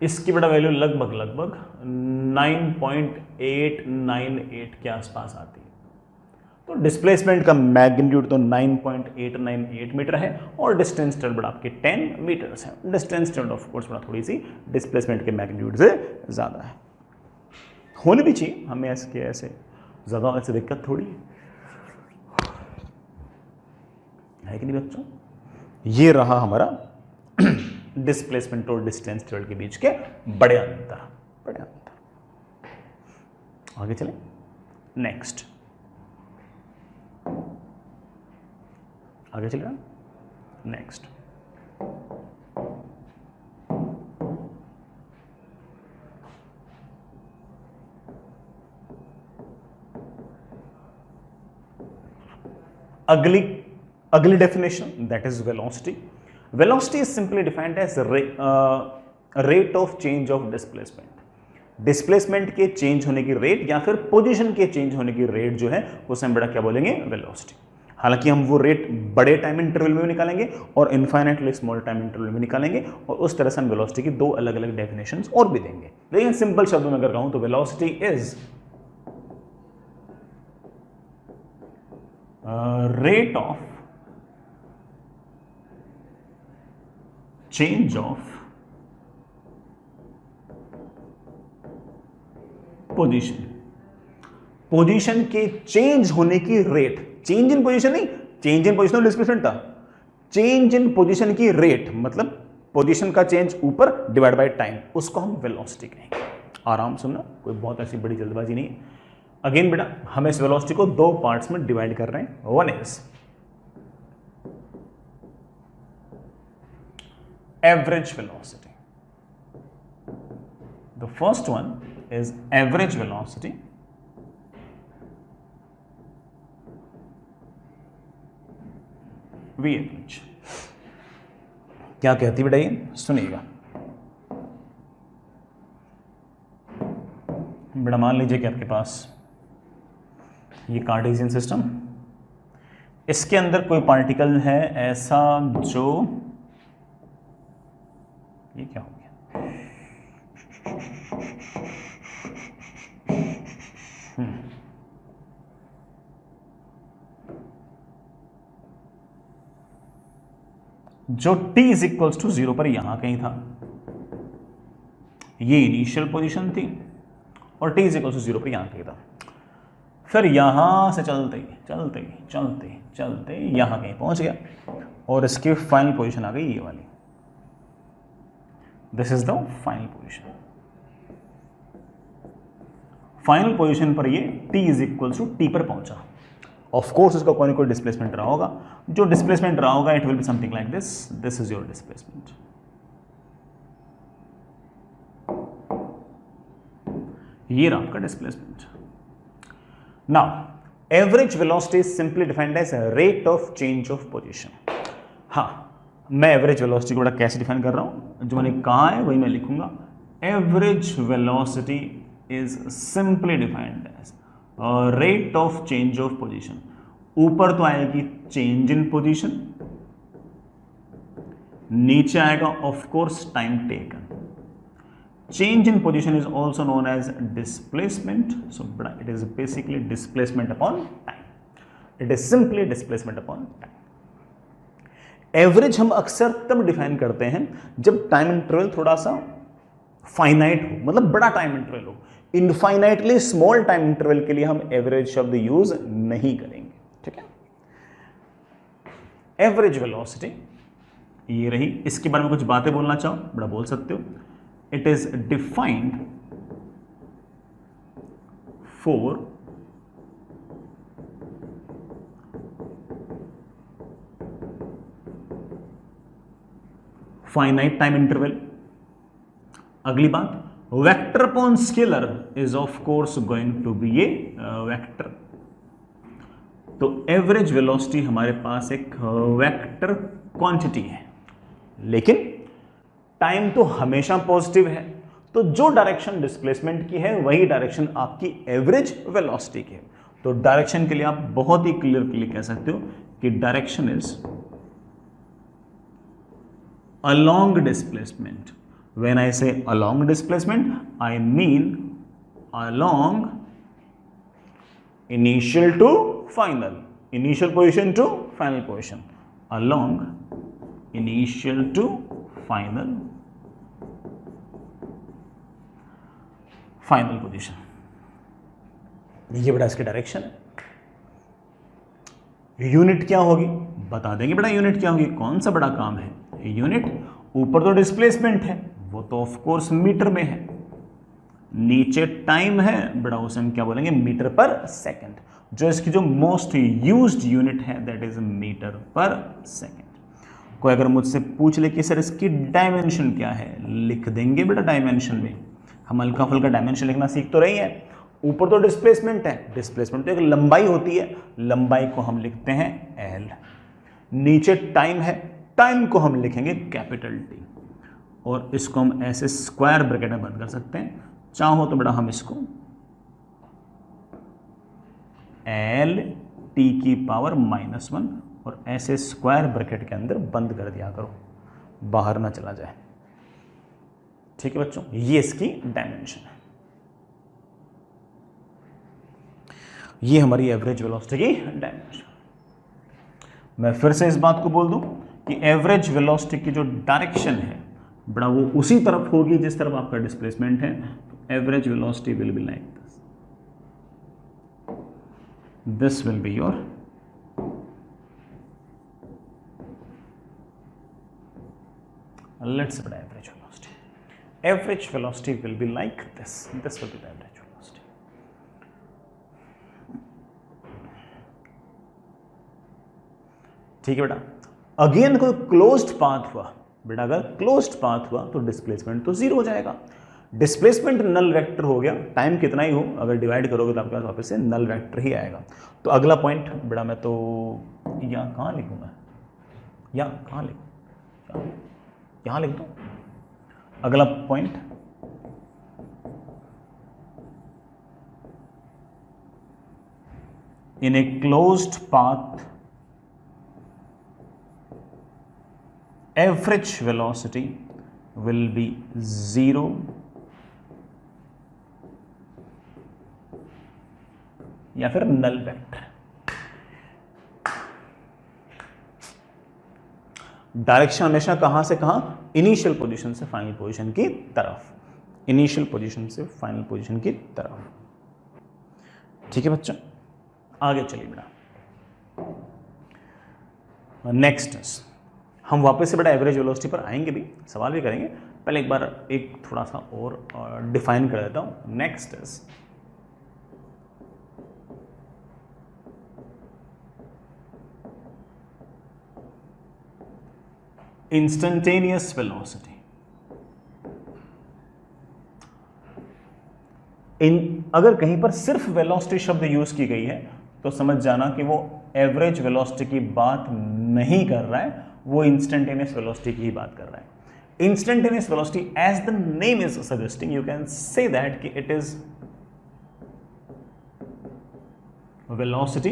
S1: इसकी बड़ा वैल्यू लगभग 9.898 के आसपास आती है। तो डिस्प्लेसमेंट का मैग्नीट्यूड तो 9.898 मीटर है, और डिस्टेंस ट्रेवल्ड बड़ा आपके 10 मीटर्स है। डिस्टेंस ट्रेवल्ड ऑफ कोर्स बड़ा थोड़ी सी डिस्प्लेसमेंट के मैग्नीट्यूड से ज़्यादा है। होने भी चाहिए, हमें ऐसे ज़्यादा ऐसे दिक्कत थोड़ी है कि नहीं बच्चों। ये रहा हमारा डिस्प्लेसमेंट और डिस्टेंस ट्रेवल्ड के बीच के बड़े अंतर। आगे चलें, नेक्स्ट आगे चलेगा नेक्स्ट। अगली definition, that is velocity. Velocity is simply defined as rate of change of displacement। Displacement के चेंज होने की रेट या फिर पोजीशन के चेंज होने की रेट जो है उसे हम बड़ा क्या बोलेंगे? वेलोसिटी। हालांकि हम वो रेट बड़े टाइम इंटरवल में भी निकालेंगे और इनफाइनाइटली स्मॉल टाइम इंटरवल में निकालेंगे, और उस तरह से हम वेलोसिटी की दो अलग अलग डेफिनेशंस और भी देंगे। लेकिन सिंपल शब्दों में अगर कहूं तो velocity is rate of change of position. Position के चेंज होने की रेट, चेंज इन पोजीशन नहीं, चेंज इन पोजीशन डिस्प्लेसमेंट था, चेंज इन पोजीशन की रेट मतलब पोजीशन का चेंज ऊपर डिवाइड बाय टाइम, उसको हम वेलोसिटी कहेंगे। आराम सुनना, कोई बहुत ऐसी बड़ी जल्दबाजी नहीं है। अगेन बेटा हम इस वेलोसिटी को दो पार्ट्स में डिवाइड कर रहे हैं। One is average velocity. The first one is average velocity. V average. क्या कहती बेटा ये, सुनिएगा बेटा। मान लीजिए कि आपके पास ये कार्टेशियन सिस्टम, इसके अंदर कोई पार्टिकल है ऐसा जो, ये क्या हो गया, जो t इज इक्वल्स टू 0 पर यहां कहीं था, ये इनिशियल पोजीशन थी, और t इज इक्वल्स टू 0 पर यहां कहीं था। फिर यहां से चलते चलते चलते चलते यहां कहीं पहुंच गया, और इसकी फाइनल पोजीशन आ गई ये वाली। This is the final position. Final position पर ये t is equals to t पर पहुंचा। ऑफ कोर्स इसका कोई ना कोई डिस्प्लेसमेंट रहा होगा, जो डिस्प्लेसमेंट रहा होगा it will be something like this, this is your displacement. ये रहा आपका displacement. Now average velocity is simply defined as rate of change of position. हाँ, मैं एवरेज वेलोसिटी को बड़ा कैसे डिफाइन कर रहा हूं, जो मैंने कहा है वही मैं लिखूंगा। Average velocity is simply defined as rate of change of position. ऊपर तो आएगी चेंज इन पोजीशन, नीचे आएगा of course time taken. Change in position is also known as displacement. So it is basically displacement upon time. It is simply displacement upon time. Average हम अक्सर तब define करते हैं जब टाइम इंटरवल थोड़ा सा फाइनाइट हो, मतलब बड़ा टाइम इंटरवल हो। इनफाइनाइटली स्मॉल टाइम इंटरवल के लिए हम एवरेज शब्द यूज नहीं करेंगे, ठीक है। एवरेज वेलोसिटी ये रही। इसके बारे में कुछ बातें बोलना चाहो बड़ा बोल सकते हो। It is defined for finite time interval. अगली बात, vector upon scalar is of course going to be a vector. तो एवरेज वेलोसिटी हमारे पास एक वेक्टर क्वांटिटी है, लेकिन टाइम तो हमेशा पॉजिटिव है, तो जो डायरेक्शन डिस्प्लेसमेंट की है वही डायरेक्शन आपकी एवरेज वेलोसिटी की है। तो डायरेक्शन के लिए आप बहुत ही क्लियरली कह सकते हो कि direction is along displacement. When I say along displacement I mean along initial to final, initial position to final position, along initial to final position. ये बेटा इसकी डायरेक्शन है। यूनिट क्या होगी बता देंगे बेटा, यूनिट क्या होगी, कौन सा बड़ा काम है। यूनिट ऊपर तो डिस्प्लेसमेंट है, वो तो ऑफ कोर्स मीटर में है, नीचे टाइम है बेटा, उसे हम क्या बोलेंगे, मीटर पर सेकंड। जो इसकी जो मोस्ट यूज्ड यूनिट है दैट इज मीटर पर सेकंड। कोई अगर मुझसे पूछ ले कि सर इसकी डायमेंशन क्या है, लिख देंगे बेटा डायमेंशन में। हम हल्का फुल्का डायमेंशन लिखना सीख तो रही है। ऊपर तो डिस्प्लेसमेंट है, डिस्प्लेसमेंट तो एक लंबाई होती है, लंबाई को हम लिखते हैं एल। नीचे टाइम है, टाइम को हम लिखेंगे कैपिटल टी, और इसको हम ऐसे स्क्वायर ब्रैकेट में बंद कर सकते हैं। चाहो तो बेटा हम इसको एल टी की पावर -1 और ऐसे स्क्वायर ब्रैकेट के अंदर बंद कर दिया करो, बाहर ना चला जाए, ठीक है बच्चों। ये इसकी डायमेंशन है। ये हमारी एवरेज वेलोसिटी की डायमेंशन। मैं फिर से इस बात को बोल दूं कि एवरेज वेलोसिटी की जो डायरेक्शन है बड़ा वो उसी तरफ होगी जिस तरफ आपका डिस्प्लेसमेंट है। तो average velocity will be like this will be your Let's say average velocity. Average velocity will be like this. This will be the average velocity. ठीक है बेटा. अगेन कोई क्लोज्ड पाथ हुआ बेटा, अगर क्लोज्ड पाथ हुआ तो डिस्प्लेसमेंट तो जीरो हो जाएगा. डिस्प्लेसमेंट नल वेक्टर हो गया, टाइम कितना ही हो अगर डिवाइड करोगे तो आपके पास वापस से नल वेक्टर ही आएगा. तो अगला पॉइंट बेटा मैं तो यहाँ कहाँ लिखूंगा, यहाँ कहाँ लिखूँ, यहाँ लिख दो. अगला point in a closed path average velocity will be 0 या फिर नल वेक्टर. डायरेक्शन हमेशा कहां से कहां, इनिशियल पोजीशन से फाइनल पोजीशन की तरफ, इनिशियल पोजीशन से फाइनल पोजीशन की तरफ. ठीक है बच्चों, आगे चलिए बेटा. नेक्स्ट हम वापस से बेटा एवरेज वेलोसिटी पर आएंगे, भी सवाल भी करेंगे. पहले एक बार एक थोड़ा सा और डिफाइन कर देता हूं. Next is instantaneous velocity. अगर कहीं पर सिर्फ वेलोसिटी शब्द यूज की गई है तो समझ जाना कि वो एवरेज वेलोसिटी की बात नहीं कर रहा है, वो इंस्टेंटेनियस वेलोसिटी की ही बात कर रहा है. Instantaneous velocity as the name is suggesting, you can say that कि it is velocity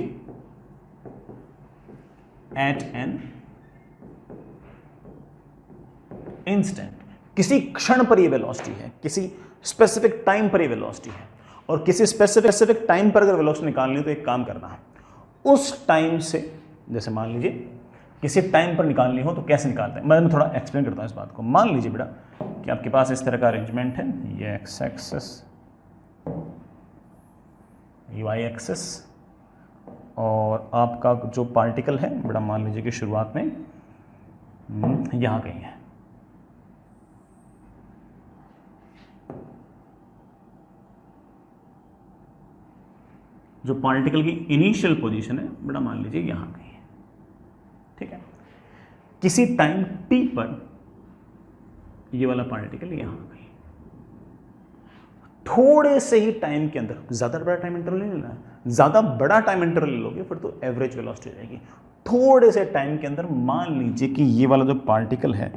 S1: at an instant. किसी क्षण पर ये वेलोसिटी है, किसी स्पेसिफिक टाइम पर ये वेलोसिटी है. और किसी स्पेसिफिक टाइम पर अगर वेलोसिटी निकालनी हो तो एक काम करना है, उस टाइम से, जैसे मान लीजिए किसी टाइम पर निकालनी हो तो कैसे निकालते हैं, मैं थोड़ा एक्सप्लेन करता हूं इस बात को. मान लीजिए बेटा कि आपके पास इस तरह का अरेंजमेंट है, ये एक्स एक्सिस, ये वाई एक्सिस, और आपका जो पार्टिकल है बेटा मान लीजिए कि शुरुआत में यहां कहीं है. जो पार्टिकल की इनिशियल पोजीशन है बेटा मान लीजिए यहां कहीं है. ठीक है, किसी टाइम t पर ये वाला पार्टिकल यहां कहीं, थोड़े से ही टाइम के अंदर, ज्यादा बड़ा टाइम इंटरवल नहीं लेना है, ज्यादा बड़ा टाइम इंटरवल ले लोगे फिर तो एवरेज वेलोसिटी हो जाएगी. थोड़े से टाइम के अंदर मान लीजिए कि ये वाला जो पार्टिकल है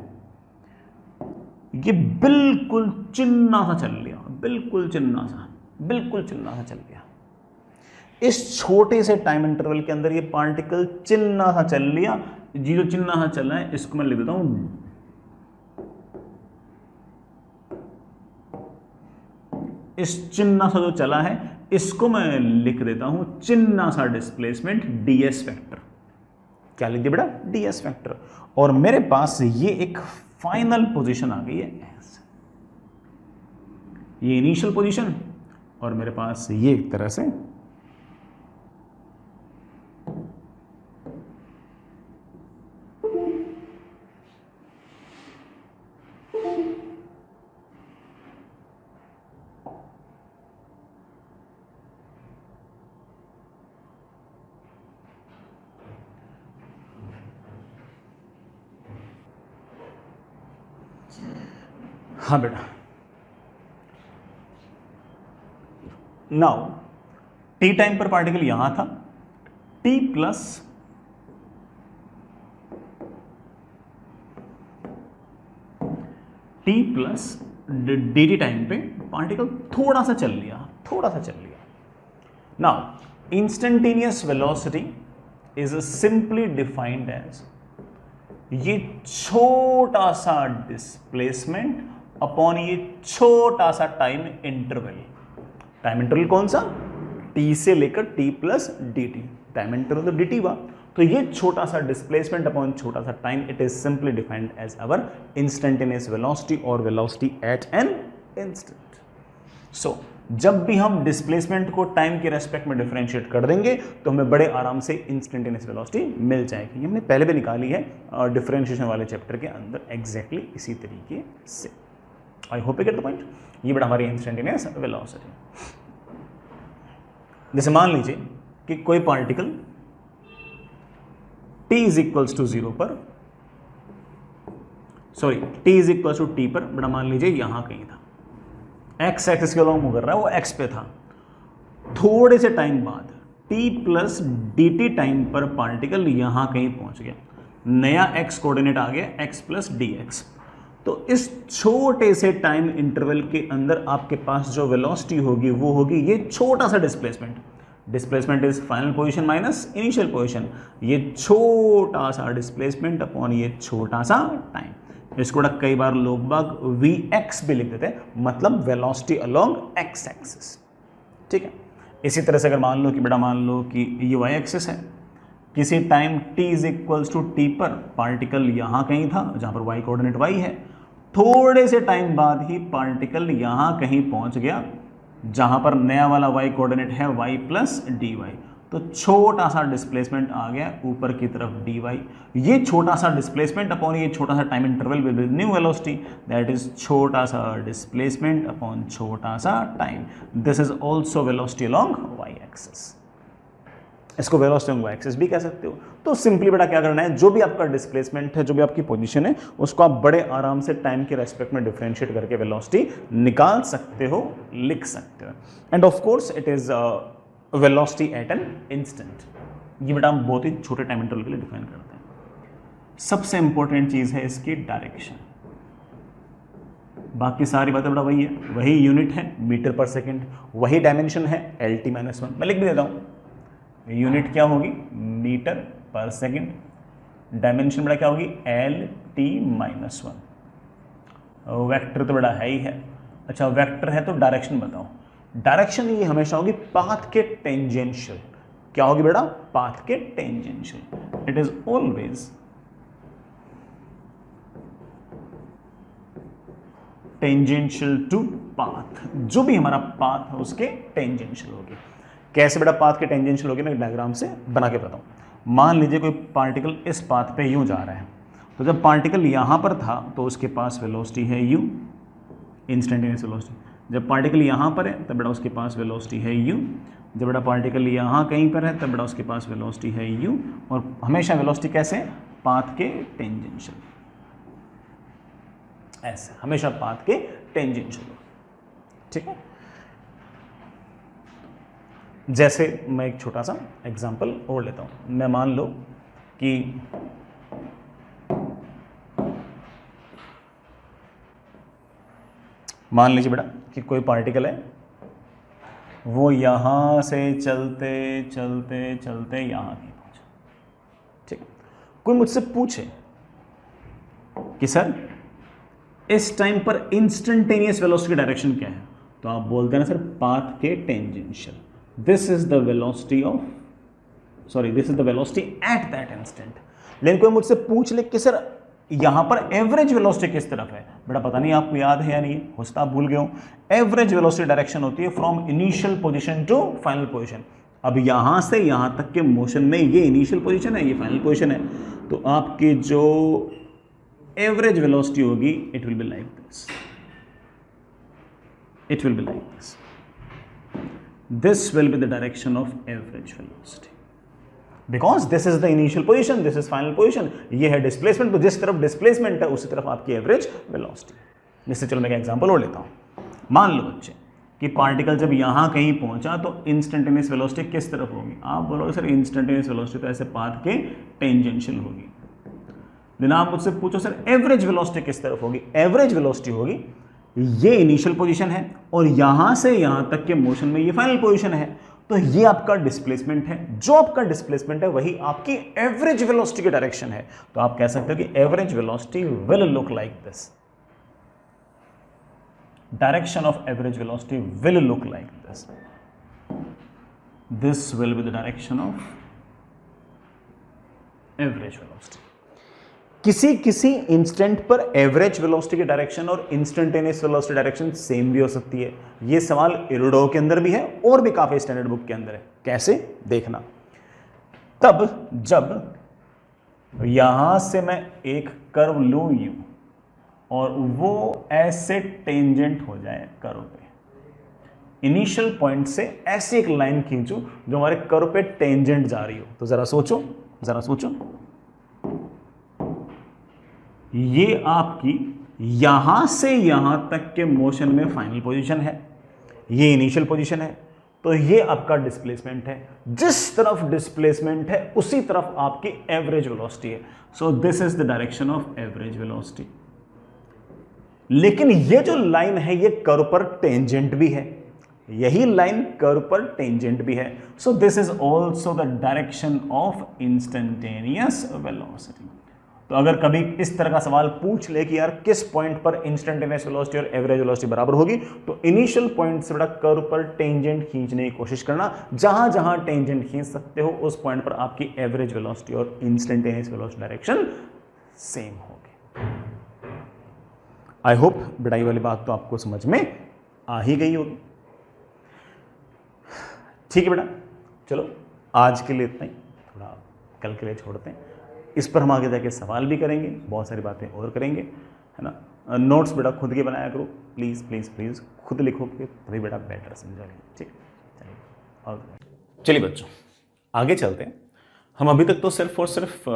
S1: ये बिल्कुल चिन्ना सा चल लिया, बिल्कुल चिन्ना सा चल लिया. इस छोटे से टाइम इंटरवल के अंदर ये पार्टिकल चिन्ना सा चल लिया. जी जो चिन्ना सा चल रहा है इसको मैं लिख देता हूं, इस चिन्ना सा जो चला है इसको मैं लिख देता हूं चिन्ना सा डिस्प्लेसमेंट ds वेक्टर. क्या लिख दिया बेटा, ds वेक्टर. और मेरे पास ये एक फाइनल पोजीशन आ गई है, ये इनिशियल पोजीशन, और मेरे पास ये एक तरह से हाँ बेटा. नाउ टी टाइम पर पार्टिकल यहां था, t प्लस dt टाइम पे पार्टिकल थोड़ा सा चल लिया. Now instantaneous velocity is simply defined as ये छोटा सा डिस्प्लेसमेंट अपॉन ये छोटा सा टाइम इंटरवल. टाइम इंटरवल कौन सा, t से लेकर t प्लस dt. टाइम इंटरवल तो dt हुआ, तो ये छोटा सा डिस्प्लेसमेंट अपॉन छोटा सा time, it is simply defined as our instantaneous velocity और velocity at an instant. So जब भी हम डिस्प्लेसमेंट को टाइम के रेस्पेक्ट में डिफरेंशिएट कर देंगे तो हमें बड़े आराम से इंस्टेंटेनियस वेलोसिटी मिल जाएगी। ये हमने पहले भी निकाली है डिफरेंशिएशन वाले चैप्टर के अंदर एग्जैक्टली इसी तरीके से। I hope you get the point. ये बड़ा हमारी इंस्टेंटेनियस वेलोसिटी। जैसे मान लीजिए कि कोई particle t is equals to 0 पर, sorry t is equals to t पर, बड़ा मान लीजिए यहां कहीं था, x एक्सिस के अलॉन्ग मूव कर रहा है, वो x पे था। थोड़े से टाइम बाद t प्लस dt टाइम पर पार्टिकल यहां कहीं पहुंच गया, नया x कोऑर्डिनेट आ गया x प्लस dx। तो इस छोटे से टाइम इंटरवल के अंदर आपके पास जो वेलोसिटी होगी वो होगी ये छोटा सा displacement. Displacement is final position minus initial position. ये छोटा सा डिस्प्लेसमेंट अपॉन ये छोटा सा टाइम। इसको कई बार लोग बाग Vx भी लिख देते हैं, मतलब वेलोसिटी अलोंग x एक्सिस। ठीक है। इसी तरह से अगर मान लो कि बेटा मान लो कि ये y एक्सिस है, किसी time t is equals to t पर पार्टिकल यहां कहीं था जहां पर y कोऑर्डिनेट y है, थोड़े से टाइम बाद ही पार्टिकल यहां कहीं पहुंच गया जहां पर नया वाला y कोऑर्डिनेट है y प्लस dy। तो छोटा सा डिस्प्लेसमेंट आ गया ऊपर की तरफ dy। ये छोटा सा डिस्प्लेसमेंट अपॉन ये छोटा सा time interval will be new velocity, that is छोटा सा डिस्प्लेसमेंट अपॉन छोटा सा time. This is also velocity along y axis. इसको वेलोसिटी अलोंग y एक्सिस भी कह सकते हो। तो सिंपली बेटा क्या करना है, जो भी आपका डिस्प्लेसमेंट है, जो भी आपकी पोजीशन है, उसको आप बड़े आराम से टाइम के रेस्पेक्ट में डिफरेंशिएट करके वेलोसिटी निकाल सकते हो, लिख सकते हो। End of course it is velocity at an instant. ये बेटा हम बहुत ही छोटे टाइम इंटरवल के लिए डिफाइन करते हैं। सबसे इंपॉर्टेंट चीज है इसकी डायरेक्शन। बाकी सारी बातें बेटा वही है, वही यूनिट है मीटर पर सेकेंड, वही डायमेंशन है LT-1। मैं लिख भी देता हूं, यूनिट क्या होगी मीटर पर सेकेंड, डायमेंशन बड़ा क्या होगी LT-1। वेक्टर तो बड़ा है ही है। अच्छा वेक्टर है तो डायरेक्शन बताओ। डायरेक्शन ये हमेशा होगी पाथ के टेंजेंशियल। क्या होगी बेटा, पाथ के tangential. It is always tangential to path. जो भी हमारा पाथ है उसके टेंजेंशियल होगी। कैसे बेटा पाथ के टेंजेंशियल होगी, मैं डायग्राम से बना के बताऊं। मान लीजिए कोई पार्टिकल इस पाथ पे यूं जा रहा है, तो जब पार्टिकल यहां पर था तो उसके पास वेलोसिटी है u, इंस्टेंटेनियस वेलोसिटी। जब पार्टिकल यहां पर है तब बेटा उसके पास वेलोसिटी है u। जब बेटा पार्टिकल यहां कहीं पर है तब बेटा उसके पास वेलोसिटी है u। और हमेशा वेलोसिटी कैसे, पाथ के टेंजेंशियल, ऐसे हमेशा पाथ के टेंजेंशियल। ठीक है। जैसे मैं एक छोटा सा एग्जांपल और लेता हूं। मैं मान लो कि मान लीजिए बेटा कि कोई पार्टिकल है, वो यहां से चलते चलते चलते यहां नहीं पहुंचा। ठीक है। कोई मुझसे पूछे कि सर इस टाइम पर इंस्टेंटेनियस वेलोसिटी की डायरेक्शन क्या है, तो आप बोलते हैं ना सर पाथ के tangential. This is the velocity of, sorry this is the velocity at that instant. लेकिन कोई मुझसे पूछ ले कि सर यहां पर एवरेज वेलोसिटी किस तरफ है, बेटा पता नहीं आपको याद है या नहीं, हो सकता आप भूल गए हो। एवरेज वेलोसिटी डायरेक्शन होती है from initial position to final position. अब यहां से यहां तक के मोशन में ये इनिशियल पोजीशन है, ये फाइनल पोजीशन है, तो आपकी जो एवरेज वेलोसिटी होगी it will be like this, it will be like this. This will be the direction of average velocity because this is the initial position, this is final position। ये है displacement, तो जिस तरफ displacement है उसी तरफ आपकी एवरेज वेलोसिटी। जैसे चलो मैं एक एग्जांपल और लेता हूं। मान लो बच्चे कि पार्टिकल जब यहां कहीं पहुंचा तो इंस्टेंटेनियस वेलोसिटी किस तरफ होगी। आप बोलोगे सर इंस्टेंटेनियस वेलोसिटी तो ऐसे पाथ के टेंजेंशियल होगी। लेकिन आप मुझसे पूछो सर एवरेज वेलोसिटी किस तरफ होगी, एवरेज वेलोसिटी होगी ये इनिशियल पोजीशन है और यहां से यहां तक के मोशन में ये फाइनल पोजीशन है, तो ये आपका डिस्प्लेसमेंट है। जो आपका डिस्प्लेसमेंट है वही आपकी एवरेज वेलोसिटी की डायरेक्शन है। तो आप कह सकते हो कि average velocity will look like this, direction of average velocity will look like this, this will be the direction of average velocity. किसी किसी इंस्टेंट पर एवरेज वेलोसिटी की डायरेक्शन और इंस्टेंटेनियस वेलोसिटी डायरेक्शन सेम भी हो सकती है। ये सवाल इरुडो के अंदर भी है और भी काफी स्टैंडर्ड बुक के अंदर है। कैसे देखना, तब जब यहां से मैं एक कर्व लूं यू और वो ऐसे टेंजेंट हो जाए कर्व पे, इनिशियल पॉइंट से ऐसी एक लाइन खींचूं जो हमारे कर्व पे टेंजेंट जा रही हो। तो जरा सोचो, जरा सोचो, ये आपकी यहां से यहां तक के मोशन में फाइनल पोजीशन है, ये इनिशियल पोजीशन है, तो ये आपका डिस्प्लेसमेंट है। जिस तरफ डिस्प्लेसमेंट है उसी तरफ आपकी एवरेज वेलोसिटी है। So this is the direction of average velocity. लेकिन ये जो लाइन है ये कर्व पर टेंजेंट भी है, यही लाइन कर्व पर टेंजेंट भी है। So this is also the direction of instantaneous velocity. तो अगर कभी इस तरह का सवाल पूछ ले कि यार किस पॉइंट पर इंस्टेंटेनियस वेलोसिटी और एवरेज वेलोसिटी बराबर होगी, तो इनिशियल पॉइंट से बड़ा कर्व पर टेंजेंट खींचने की कोशिश करना। जहां जहां टेंजेंट खींच सकते हो उस पॉइंट पर आपकी एवरेज वेलोसिटी और इंस्टेंटेनियस वेलोसिटी डायरेक्शन सेम होगी। आई होप बेटा ये वाली बात तो आपको समझ में आ ही गई होगी। ठीक है बेटा, चलो आज के लिए इतना ही, थोड़ा कल के लिए छोड़ते हैं। इस पर हम आगे जाके सवाल भी करेंगे, बहुत सारी बातें और करेंगे, है ना। नोट्स बेटा खुद के बनाया करो, प्लीज़ प्लीज़ प्लीज़, खुद लिखोगे तभी बेटा बेटर समझोगे। ठीक, चलिए और चलिए बच्चों आगे चलते हैं। हम अभी तक तो सिर्फ और सिर्फ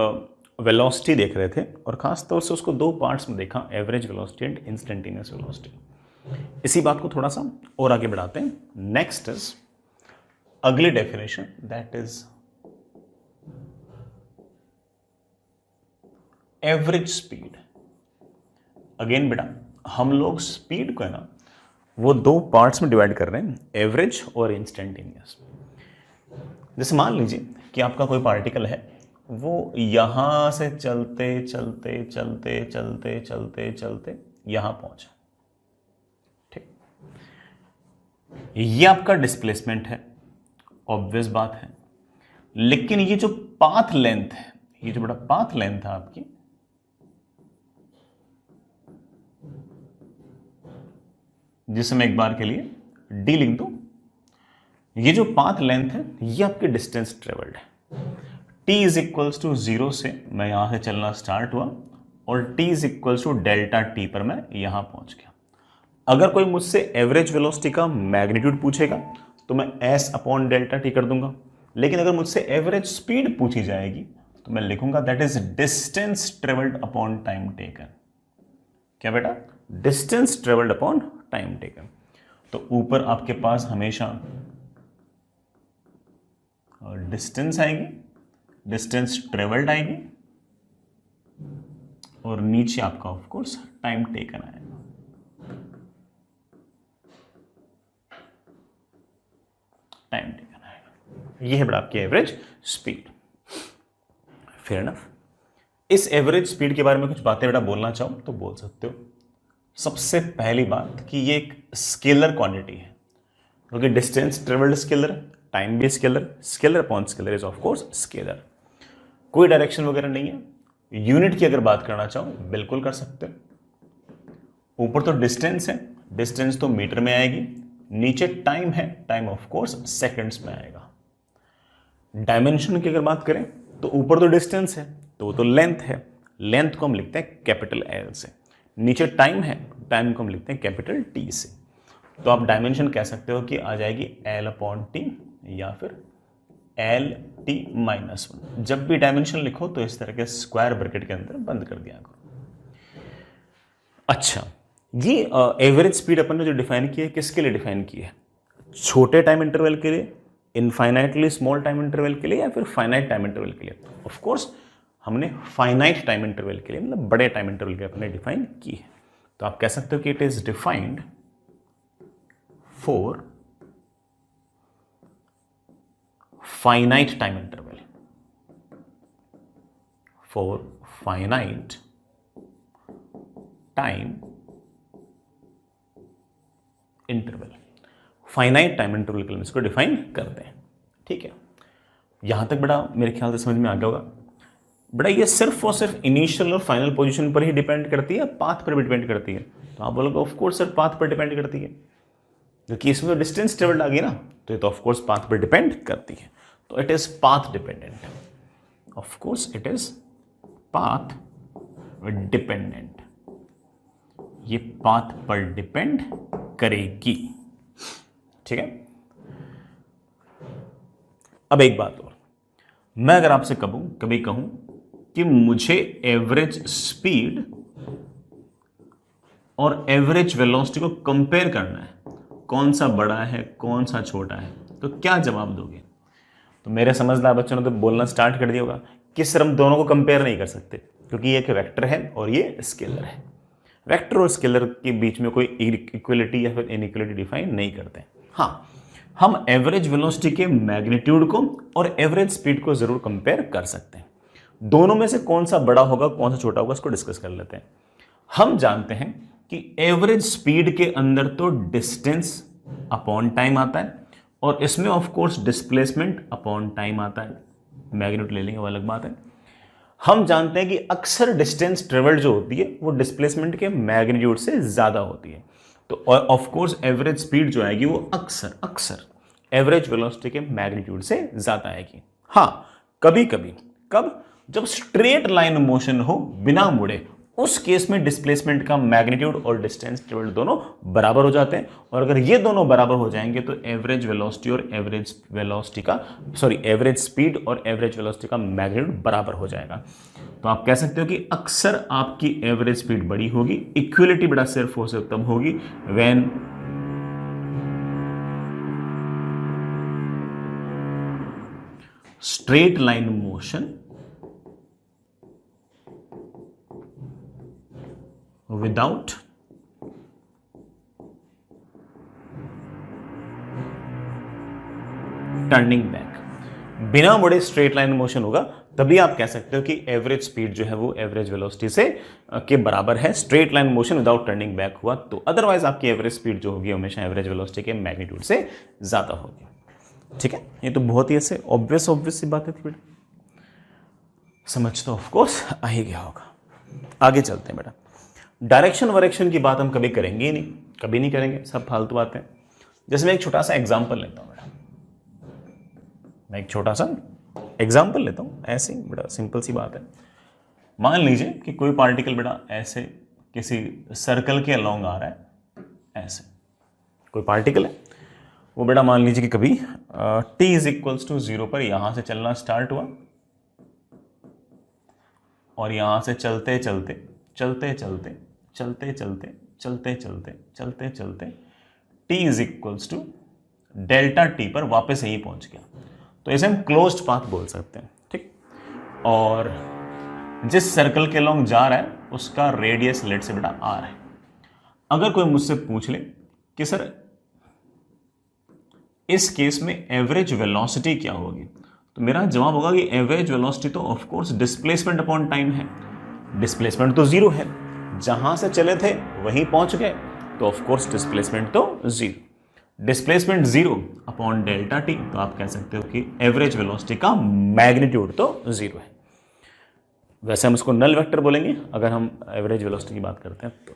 S1: वेलोसिटी देख रहे थे और ख़ास तौर से उसको दो पार्ट्स में देखा, average velocity and instantaneous velocity. इसी बात को थोड़ा सा और आगे बढ़ाते हैं। नेक्स्ट इज अगली definition, that is average speed. Again बेटा हम लोग स्पीड को है ना वो दो पार्ट्स में डिवाइड कर रहे हैं, एवरेज और इंस्टेंटेनियस। जैसे मान लीजिए कि आपका कोई पार्टिकल है, वो यहां से चलते चलते चलते चलते चलते चलते यहां पहुंचा, ठीक, ये आपका डिस्प्लेसमेंट है, ऑब्वियस बात है। लेकिन ये जो पाथ लेंथ है, ये जो बड़ा पाथ लेंथ है आपकी, जिसे मैं एक बार के लिए डी लिख दूं, ये जो पाथ लेंथ है ये आपकी डिस्टेंस ट्रेवल्ड है। t इज इक्वल्स टू 0 से मैं यहां से चलना स्टार्ट हुआ और t is equals to delta T पर मैं यहां पहुंच गया। अगर कोई मुझसे एवरेज वेलोसिटी का मैग्नीट्यूड पूछेगा तो मैं s अपॉन डेल्टा टी कर दूंगा। लेकिन अगर मुझसे एवरेज स्पीड पूछी जाएगी तो मैं लिखूंगा that is distance travelled upon time taken. क्या बेटा? Distance travelled upon time taken. तो ऊपर आपके पास हमेशा डिस्टेंस आएगी, डिस्टेंस ट्रेवल्ड आएगी, और नीचे आपका ऑफ कोर्स टाइम टेकन आएगा। टाइम टेकन आएगा। ये है बड़ा आपकी एवरेज स्पीड। Fair enough. इस एवरेज स्पीड के बारे में कुछ बातें बेटा बोलना चाहो तो बोल सकते हो। सबसे पहली बात कि ये एक स्केलर क्वांटिटी है, क्योंकि डिस्टेंस ट्रेवल्ड स्केलर, टाइम भी scalar, scalar upon scalar is of course scalar. कोई डायरेक्शन वगैरह नहीं है। यूनिट की अगर बात करना चाहो बिल्कुल कर सकते हो। ऊपर तो डिस्टेंस है, डिस्टेंस तो मीटर में आएगी, नीचे टाइम है, टाइम ऑफ कोर्स सेकंड्स में आएगा। डायमेंशन की अगर बात करें तो ऊपर तो डिस्टेंस है तो वो तो लेंथ है, लेंथ को हम लिखते हैं कैपिटल एल से। नीचे टाइम है, टाइम को हम लिखते हैं कैपिटल टी से। तो आप डायमेंशन कह सकते हो कि आ जाएगी एल अपॉन टी या फिर एल टी माइनस 1। जब भी डायमेंशन लिखो तो इस तरह के स्क्वायर ब्रैकेट के अंदर बंद कर दिया करो। अच्छा, ये एवरेज स्पीड अपन ने जो डिफाइन की है किसके लिए डिफाइन की है? छोटे टाइम इंटरवल के लिए, इनफाइनाइटली स्मॉल टाइम इंटरवल के लिए, या फिर फाइनाइट टाइम इंटरवल के लिए? ऑफ कोर्स हमने फाइनाइट टाइम इंटरवल के लिए, मतलब बड़े टाइम इंटरवल के लिए अपने डिफाइन की है। तो आप कह सकते हो कि it is defined for finite time interval, for finite time interval. Finite time interval के लिए इसको डिफाइन करते हैं। ठीक है, यहां तक बड़ा मेरे ख्याल से समझ में आ गया होगा। बेटा ये सिर्फ और सिर्फ इनिशियल और फाइनल पोजीशन पर ही डिपेंड करती है, पाथ पर भी डिपेंड करती है? तो आप बोलोगे ऑफ कोर्स सर पाथ पर डिपेंड करती है, क्योंकि इसमें तो डिस्टेंस ट्रेवल्ड आ गई ना, तो ये तो ऑफ कोर्स पाथ पर डिपेंड करती है। तो it is path dependent, of course it is path dependent, ये पाथ पर डिपेंड करेगी। ठीक है। अब एक बात और, मैं अगर आपसे कभी कहूं कि मुझे एवरेज स्पीड और एवरेज वेलोसिटी को कंपेयर करना है, कौन सा बड़ा है कौन सा छोटा है, तो क्या जवाब दोगे? तो मेरे समझदार बच्चों ने तो बोलना स्टार्ट कर दिया होगा कि सर हम दोनों को कंपेयर नहीं कर सकते, क्योंकि एक वेक्टर है और ये स्केलर है। वेक्टर और स्केलर के बीच में कोई इक्वलिटी या फिर इनइक्वलिटी डिफाइन नहीं करते। हाँ, हम एवरेज वेलोसिटी के मैग्नीट्यूड को और एवरेज स्पीड को जरूर कंपेयर कर सकते हैं। दोनों में से कौन सा बड़ा होगा कौन सा छोटा होगा इसको डिस्कस कर लेते हैं। हम जानते हैं कि एवरेज स्पीड के अंदर तो डिस्टेंस अपॉन टाइम आता है, और इसमें of course displacement upon time आता है। मैग्नीट्यूड ले लेंगे वो अलग बात है। हम जानते हैं कि अक्सर डिस्टेंस ट्रेवल्ड जो होती है वो डिस्प्लेसमेंट के मैग्नीट्यूड से ज्यादा होती है, तो ऑफ कोर्स एवरेज स्पीड जो आएगी वो अक्सर एवरेज वेलोसिटी के मैग्नीट्यूड से ज्यादा आएगी। हाँ, कभी कभी कब, जब स्ट्रेट लाइन मोशन हो बिना मुड़े, उस केस में डिस्प्लेसमेंट का मैग्नीट्यूड और डिस्टेंस ट्रेवल्ड दोनों बराबर हो जाते हैं, और अगर ये दोनों बराबर हो जाएंगे तो एवरेज वेलोसिटी और एवरेज स्पीड और एवरेज वेलोसिटी का मैग्नीट्यूड बराबर हो जाएगा। तो आप कह सकते हो कि अक्सर आपकी एवरेज स्पीड बड़ी होगी। इक्वलिटी बड़ा सिर्फ हो सकता तब होगी when straight line motion without turning back, बिना मुड़े स्ट्रेट लाइन मोशन होगा, तभी आप कह सकते हो कि एवरेज स्पीड जो है वो एवरेज वेलोसिटी से के बराबर है। Straight line motion without turning back हुआ तो, अदरवाइज आपकी एवरेज स्पीड जो होगी हमेशा एवरेज वेलोसिटी के मैग्नीट्यूड से ज्यादा होगी। ठीक है, ये तो बहुत ही ऐसे ऑब्वियस सी बातें थी बेटा, समझ तो ऑफ कोर्स आ ही गया होगा। आगे चलते हैं बेटा। डायरेक्शन वायरेक्शन की बात हम कभी करेंगे ही नहीं, कभी नहीं करेंगे, सब फालतू बातें। जैसे मैं एक छोटा सा एग्जांपल लेता हूं बेटा, मैं एक छोटा सा एग्जांपल लेता हूं, ऐसे बेटा सिंपल सी बात है। मान लीजिए कि कोई पार्टिकल बेटा ऐसे किसी सर्कल के अलोंग आ रहा है, ऐसे कोई पार्टिकल है वो बेटा, मान लीजिए कि कभी t इज इक्वल्स टू 0 पर यहां से चलना स्टार्ट हुआ, और यहां से चलते चलते चलते चलते चलते चलते चलते चलते चलते चलते t is equals to delta T पर वापस यहीं पहुंच गया, तो इसे हम क्लोज्ड पाथ बोल सकते हैं। ठीक, और जिस सर्कल के अलोंग जा रहा है उसका रेडियस लेट से बेटा r है। अगर कोई मुझसे पूछ ले कि सर इस केस में एवरेज वेलोसिटी क्या होगी, तो मेरा जवाब होगा कि एवरेज वेलोसिटी तो of course displacement upon time है। डिस्प्लेसमेंट तो 0 है, जहां से चले थे वहीं पहुंच गए, तो ऑफ कोर्स डिस्प्लेसमेंट तो 0। डिस्प्लेसमेंट 0 अपॉन डेल्टा टी, तो आप कह सकते हो कि एवरेज वेलोसिटी का मैग्नीट्यूड तो 0 है। वैसे हम उसको नल वेक्टर बोलेंगे अगर हम एवरेज वेलोसिटी की बात करते हैं तो।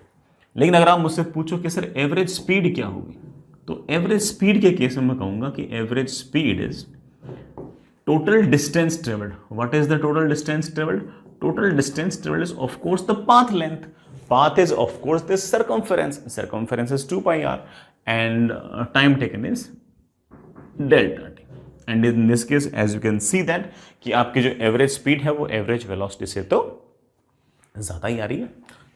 S1: लेकिन अगर आप मुझसे पूछो कि सर एवरेज स्पीड क्या होगी, तो एवरेज स्पीड के केस में मैं कहूंगा कि average speed is total distance travelled. What is the total distance travelled? Total distance traveled is of course the path length. Path is of course this circumference. Circumference is 2 pi r, and time taken is delta t. And in this case, as you can see that कि आपकी जो average speed है वो average velocity से तो ज्यादा ही आ रही है।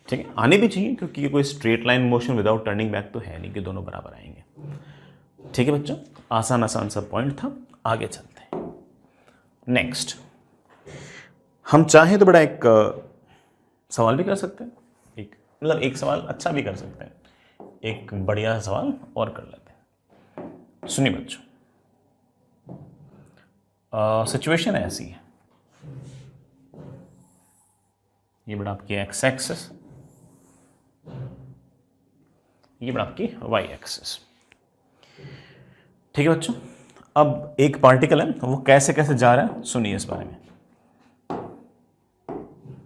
S1: ठीक है, आने भी चाहिए, क्योंकि ये कोई straight line motion without turning back तो है नहीं कि दोनों बराबर आएंगे। ठीक है बच्चों, आसान सा पॉइंट था। आगे चलते हैं। नेक्स्ट, हम चाहें तो बड़ा एक सवाल भी कर सकते हैं, एक सवाल अच्छा भी कर सकते हैं, एक बढ़िया सवाल और कर लेते हैं। सुनिए बच्चों, सिचुएशन ऐसी है, ये बड़ा आपकी एक्स एक्सिस, ये बड़ा आपकी वाई एक्सिस। ठीक है बच्चों, अब एक पार्टिकल है, वो कैसे कैसे जा रहा है सुनिए इस बारे में।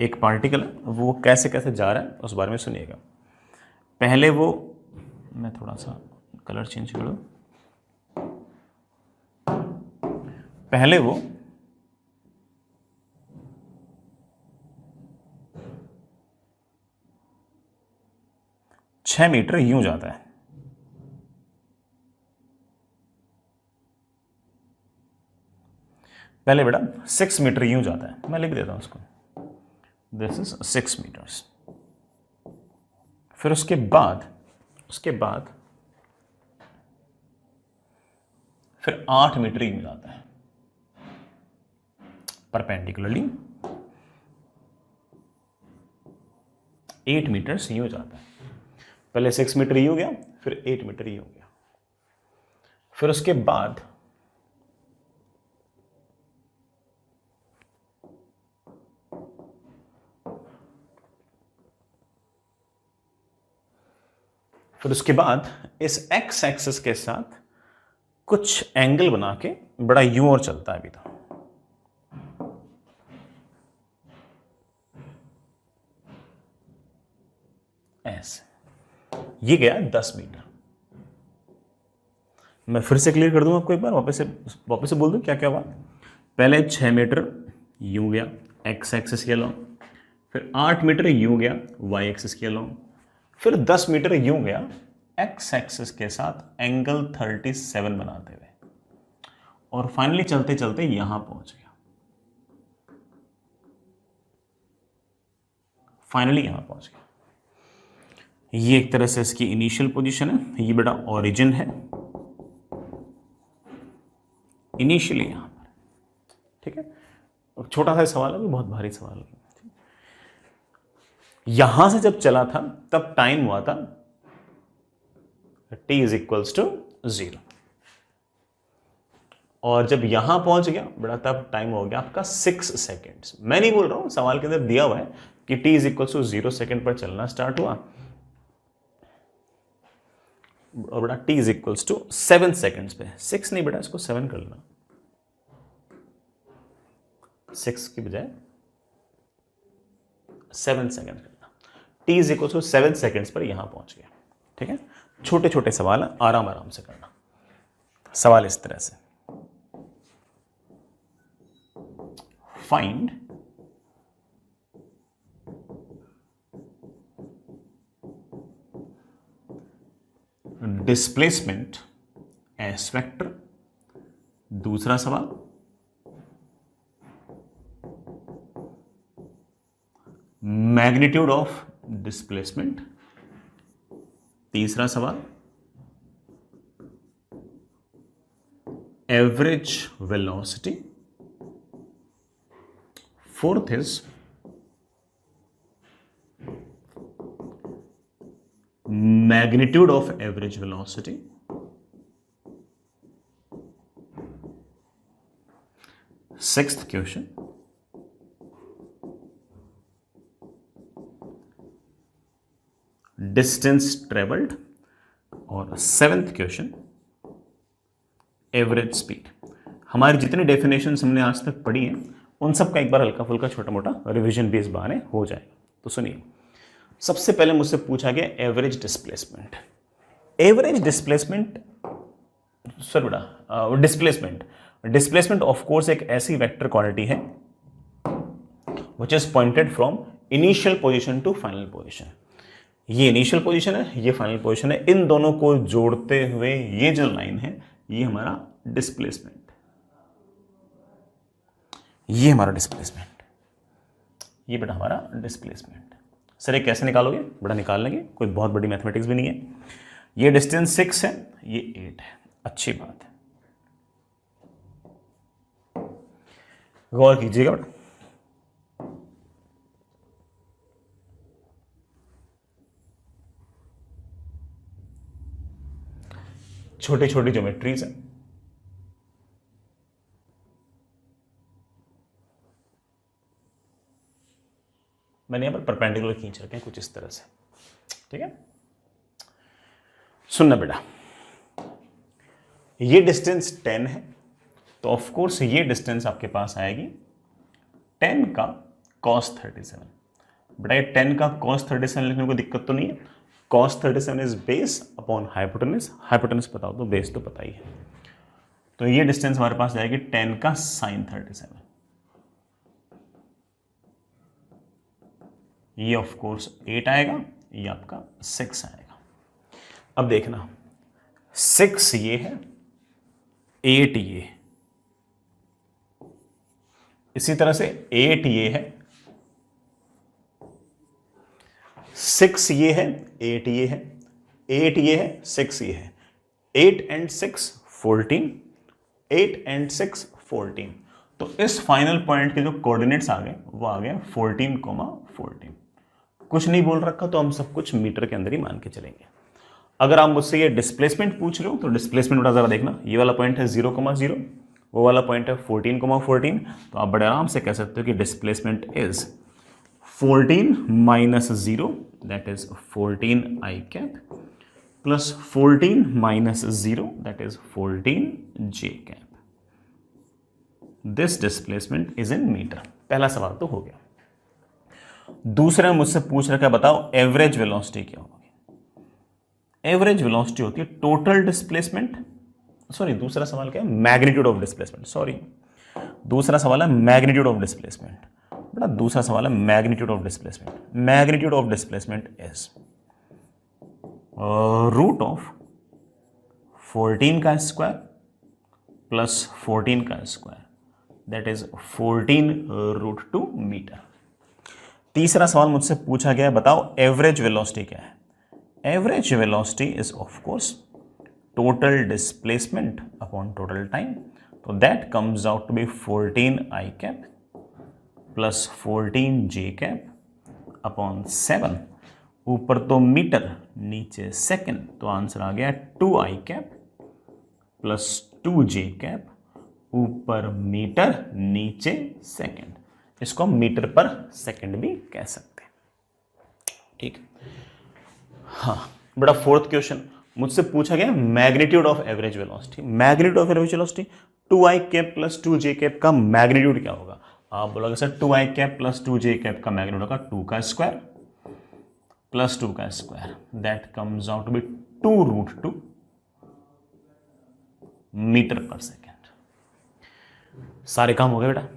S1: एक पार्टिकल है, वो कैसे कैसे जा रहा है उस बारे में सुनिएगा। पहले वो, मैं थोड़ा सा कलर चेंज कर दूं, पहले वो छह मीटर यूं जाता है, पहले बेटा 6 मीटर यूं जाता है, मैं लिख देता हूं उसको, दिस इज 6 मीटर्स। फिर उसके बाद फिर 8 मीटर यूं जाता है परपेंडिकुलरली, 8 मीटर्स यूं जाता है, पहले 6 मीटर यूं गया, फिर 8 मीटर यूं गया। फिर उसके बाद इस एक्स एक्सिस के साथ कुछ एंगल बना के बड़ा यूं और चलता है अभी तो, ऐसे, ये गया 10 मीटर। मैं फिर से क्लियर कर दूं आपको एक बार, वापस से बोल दूं क्या क्या हुआ। पहले 6 मीटर यूं गया एक्स एक्सिस के अलोंग, फिर 8 मीटर यूं गया वाई एक्सिस के अलोंग, फिर 10 मीटर यूं गया एक्स एक्सिस के साथ एंगल 37 बनाते हुए, और फाइनली चलते चलते यहां पहुंच गया, फाइनली यहां पहुंच गया। ये एक तरह से इसकी इनिशियल पोजीशन है, ये बेटा ओरिजिन है इनिशियली यहां पर, ठीक है। छोटा सा सवाल है, बहुत भारी सवाल है। यहां से जब चला था तब टाइम हुआ था t इज इक्वल्स टू 0, और जब यहां पहुंच गया बड़ा तब टाइम हो गया आपका 6 सेकेंड्स। मैं नहीं बोल रहा हूं, सवाल के अंदर दिया हुआ है कि t is equals to 0 second पर चलना स्टार्ट हुआ, और बेटा t is equals to 7 seconds पे, 6 नहीं बेटा, इसको 7 कर लेना, 6 की बजाय 7 सेकेंड करना, t is equals to 7 seconds पर यहां पहुंच गया, ठीक है। छोटे छोटे सवाल आराम आराम से करना। सवाल इस तरह से, फाइंड डिस्प्लेसमेंट एस वेक्टर। दूसरा सवाल, मैग्नीट्यूड ऑफ डिस्प्लेसमेंट। तीसरा सवाल, average velocity. Fourth is magnitude of average velocity. Sixth question, distance traveled, और सेवेंथ क्वेश्चन एवरेज स्पीड। हमारी जितनी डेफिनेशंस हमने आज तक पढ़ी हैं उन सब का एक बार हल्का फुल्का छोटा मोटा रिवीजन भी इस बहाने हो जाएगा। तो सुनिए, सबसे पहले मुझसे पूछा गया average displacement. Average displacement, sir बेटा डिस्प्लेसमेंट ऑफ कोर्स एक ऐसी वेक्टर क्वांटिटी है which is pointed from initial position to final position. ये इनिशियल पोजीशन है, ये फाइनल पोजीशन है, इन दोनों को जोड़ते हुए ये जो लाइन है ये हमारा डिस्प्लेसमेंट, ये हमारा डिस्प्लेसमेंट, ये बेटा हमारा डिस्प्लेसमेंट। सर ये कैसे निकालोगे? बड़ा निकाल लेंगे, कोई बहुत बड़ी मैथमेटिक्स भी नहीं है। ये डिस्टेंस 6 है, ये 8 है, अच्छी बात है, गौर कीजिएगा बेटा। छोटी छोटी ज्योमेट्रीज है, मैंने यहां पर परपेंडिकुलर खींच रखे हैं कुछ इस तरह से, ठीक है। सुनना बेटा, ये डिस्टेंस 10 है, तो ऑफ कोर्स ये डिस्टेंस आपके पास आएगी 10 का cos 37। बेटा ये 10 का cos 37 लिखने को दिक्कत तो नहीं है। cos 37 is base upon hypotenuse, hypotenuse बताओ तो बेस तो पता ही है। तो ये डिस्टेंस हमारे पास जाएगी 10 का sin 37। ये ऑफ कोर्स 8 आएगा, ये आपका 6 आएगा। अब देखना 6 ये है, 8 ये, इसी तरह से 8 ये है, 6 ये है, 8 ये है, 8 ये है, 6 ये है, 8 and 6 14, 8 and 6 14। तो इस फाइनल पॉइंट के जो कोऑर्डिनेट्स आ गए वो आ गए 14,14। कुछ नहीं बोल रखा तो हम सब कुछ मीटर के अंदर ही मान के चलेंगे। अगर आप मुझसे ये डिस्प्लेसमेंट पूछ रहे हो तो डिस्प्लेसमेंट बड़ा जरा देखना, ये वाला पॉइंट है 0,0, वो वाला पॉइंट है 14,14। तो आप बड़े आराम से कह सकते हो कि displacement is 14 minus 0 that is 14 I cap plus 14 minus 0 that is 14 J cap. This displacement is in metre. पहला सवाल तो हो गया। दूसरा मुझसे पूछ रखा है बताओ एवरेज वेलोसिटी क्या होगी। एवरेज वेलोसिटी होती है टोटल डिस्प्लेसमेंट, सॉरी दूसरा सवाल क्या है, मैग्नीट्यूड ऑफ डिस्प्लेसमेंट, सॉरी दूसरा सवाल है मैग्नीट्यूड ऑफ डिस्प्लेसमेंट। बेटा दूसरा सवाल है magnitude of displacement. Magnitude of displacement is root of 14 का स्क्वायर प्लस 14 का स्क्वायर दैट इज 14√2 मीटर। तीसरा सवाल मुझसे पूछा गया है बताओ एवरेज वेलोसिटी क्या है। Average velocity is of course total displacement upon total time. तो that comes out to be 14 I cap plus 14 J cap upon 7। ऊपर तो मीटर नीचे सेकेंड, तो आंसर आ गया 2 I cap plus 2 J cap, ऊपर मीटर नीचे सेकेंड। इसको हम मीटर पर सेकेंड भी कह सकते हैं। ठीक, हाँ बड़ा फोर्थ क्वेश्चन मुझसे पूछा गया magnitude of average velocity. Magnitude of average velocity 2 I cap plus 2 J cap का मैग्नीट्यूड क्या होगा। आप बोलोगे sir 2 I cap plus 2 J cap का मैग्नीट्यूड होगा 2 का स्क्वायर प्लस 2 का square that comes out to be 2√2 metre per second. सारे काम हो गए बेटा।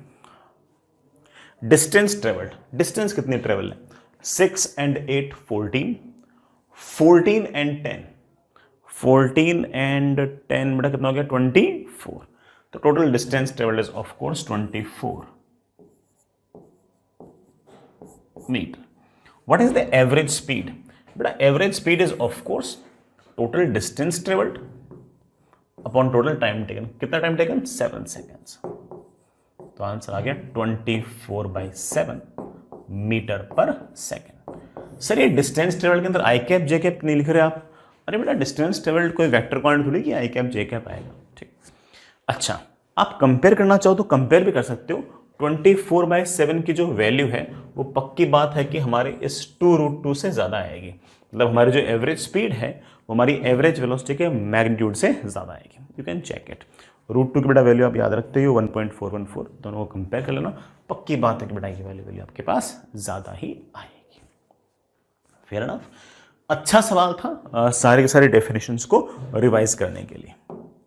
S1: डिस्टेंस ट्रेवल्ड, डिस्टेंस कितनी ट्रेवल है 6 and 8 14, 14 and 10, 14 and 10 बेटा कितना हो गया 24। तो total distance travelled is of course 24 metre. What is the average speed. बेटा average speed is of course total distance travelled upon total time taken. कितना time taken 7 seconds. तो answer आ गया 24/7 मीटर पर सेकेंड। सर ये distance travelled के अंदर आई cap जे cap नहीं लिख रहे आप। अरे बेटा डिस्टेंस ट्रेवल्ड कोई वेक्टर क्वांटिटी थोड़ी कि आई कैप जे कैप आएगा। ठीक, अच्छा आप कंपेयर करना चाहो तो कंपेयर भी कर सकते हो। 24/7 की जो वैल्यू है वो पक्की बात है कि हमारे इस 2√2 से ज़्यादा आएगी। मतलब हमारी जो एवरेज स्पीड है वो हमारी एवरेज वेलोसिटी के मैग्नीट्यूड से ज़्यादा आएगी। You can check it. √2 की बेटा वैल्यू आप याद रखते हो 1.414, दोनों को कंपेयर कर लेना। पक्की बात है कि बेटा ये वैल्यू आपके पास ज़्यादा ही आएगी। Fair enough. अच्छा सवाल था सारे के सारे डेफिनेशंस को रिवाइज करने के लिए।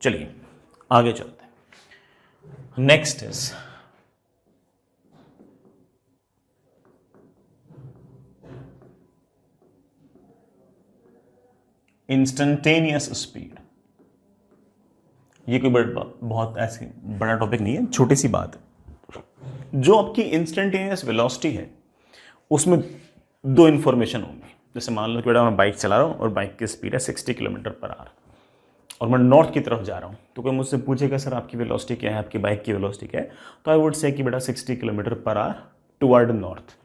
S1: चलिए आगे चलते हैं। Next is instantaneous speed. ये कोई बहुत ऐसी बड़ा टॉपिक नहीं है, छोटी सी बात है। जो आपकी इंस्टेंटेनियस वेलोसिटी है उसमें दो इन्फॉर्मेशन होंगी। जैसे मान लो कि बेटा मैं बाइक चला रहा हूँ और बाइक की स्पीड है 60 km/h और मैं नॉर्थ की तरफ जा रहा हूँ। तो कोई मुझसे पूछेगा सर आपकी वेलोसिटी क्या है, आपकी बाइक की वेलोसिटी क्या है, तो आई वुड से कि बेटा 60 km/h टुवर्ड नॉर्थ।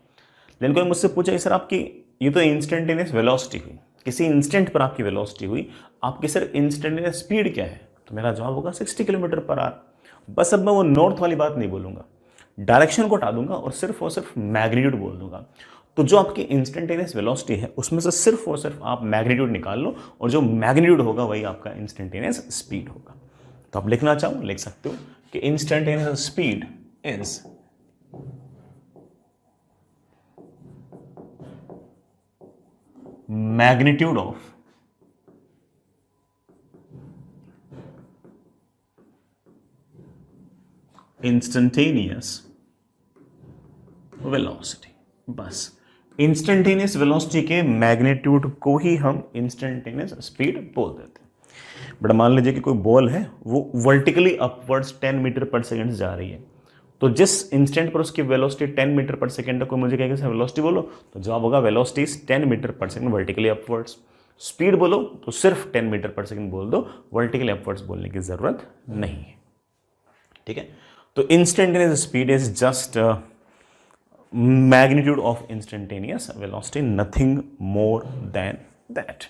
S1: लेकिन कोई मुझसे पूछेगा सर आपकी ये तो इंस्टेंटेनियस वेलोसिटी हुई, किसी इंस्टेंट पर आपकी वेलोसिटी हुई, आपकी सर इंस्टेंटेनियस स्पीड क्या है, तो मेरा जवाब होगा 60 km/h। बस अब मैं वो नॉर्थ वाली बात नहीं बोलूँगा, डायरेक्शन को हटा दूंगा और सिर्फ मैग्नीट्यूड बोल दूंगा। तो जो आपकी इंस्टेंटेनियस वेलोसिटी है उसमें से सिर्फ और सिर्फ आप मैग्नीट्यूड निकाल लो और जो मैग्नीट्यूड होगा वही आपका इंस्टेंटेनियस स्पीड होगा। तो आप लिखना चाहो लिख सकते हो कि instantaneous speed is magnitude of instantaneous velocity. बस इंस्टेंटेनियस वेलोसिटी के मैग्नीट्यूड को ही हम इंस्टेंटेनियस स्पीड बोल देते हैं। बट मान लीजिए कि कोई बॉल है वो vertically upwards 10 metre per second जा रही है, तो जिस इंस्टेंट पर उसकी वेलोसिटी 10 मीटर पर सेकेंड है, कोई मुझे कहेगा सर वेलोसिटी बोलो, तो जवाब होगा velocity is 10 metre per second vertically upwards. Speed बोलो तो सिर्फ 10 मीटर पर सेकेंड बोल दो, वर्टिकली अपवर्ड्स बोलने की जरूरत नहीं है। ठीक है, तो instantaneous speed is just magnitude of instantaneous velocity, nothing more than that.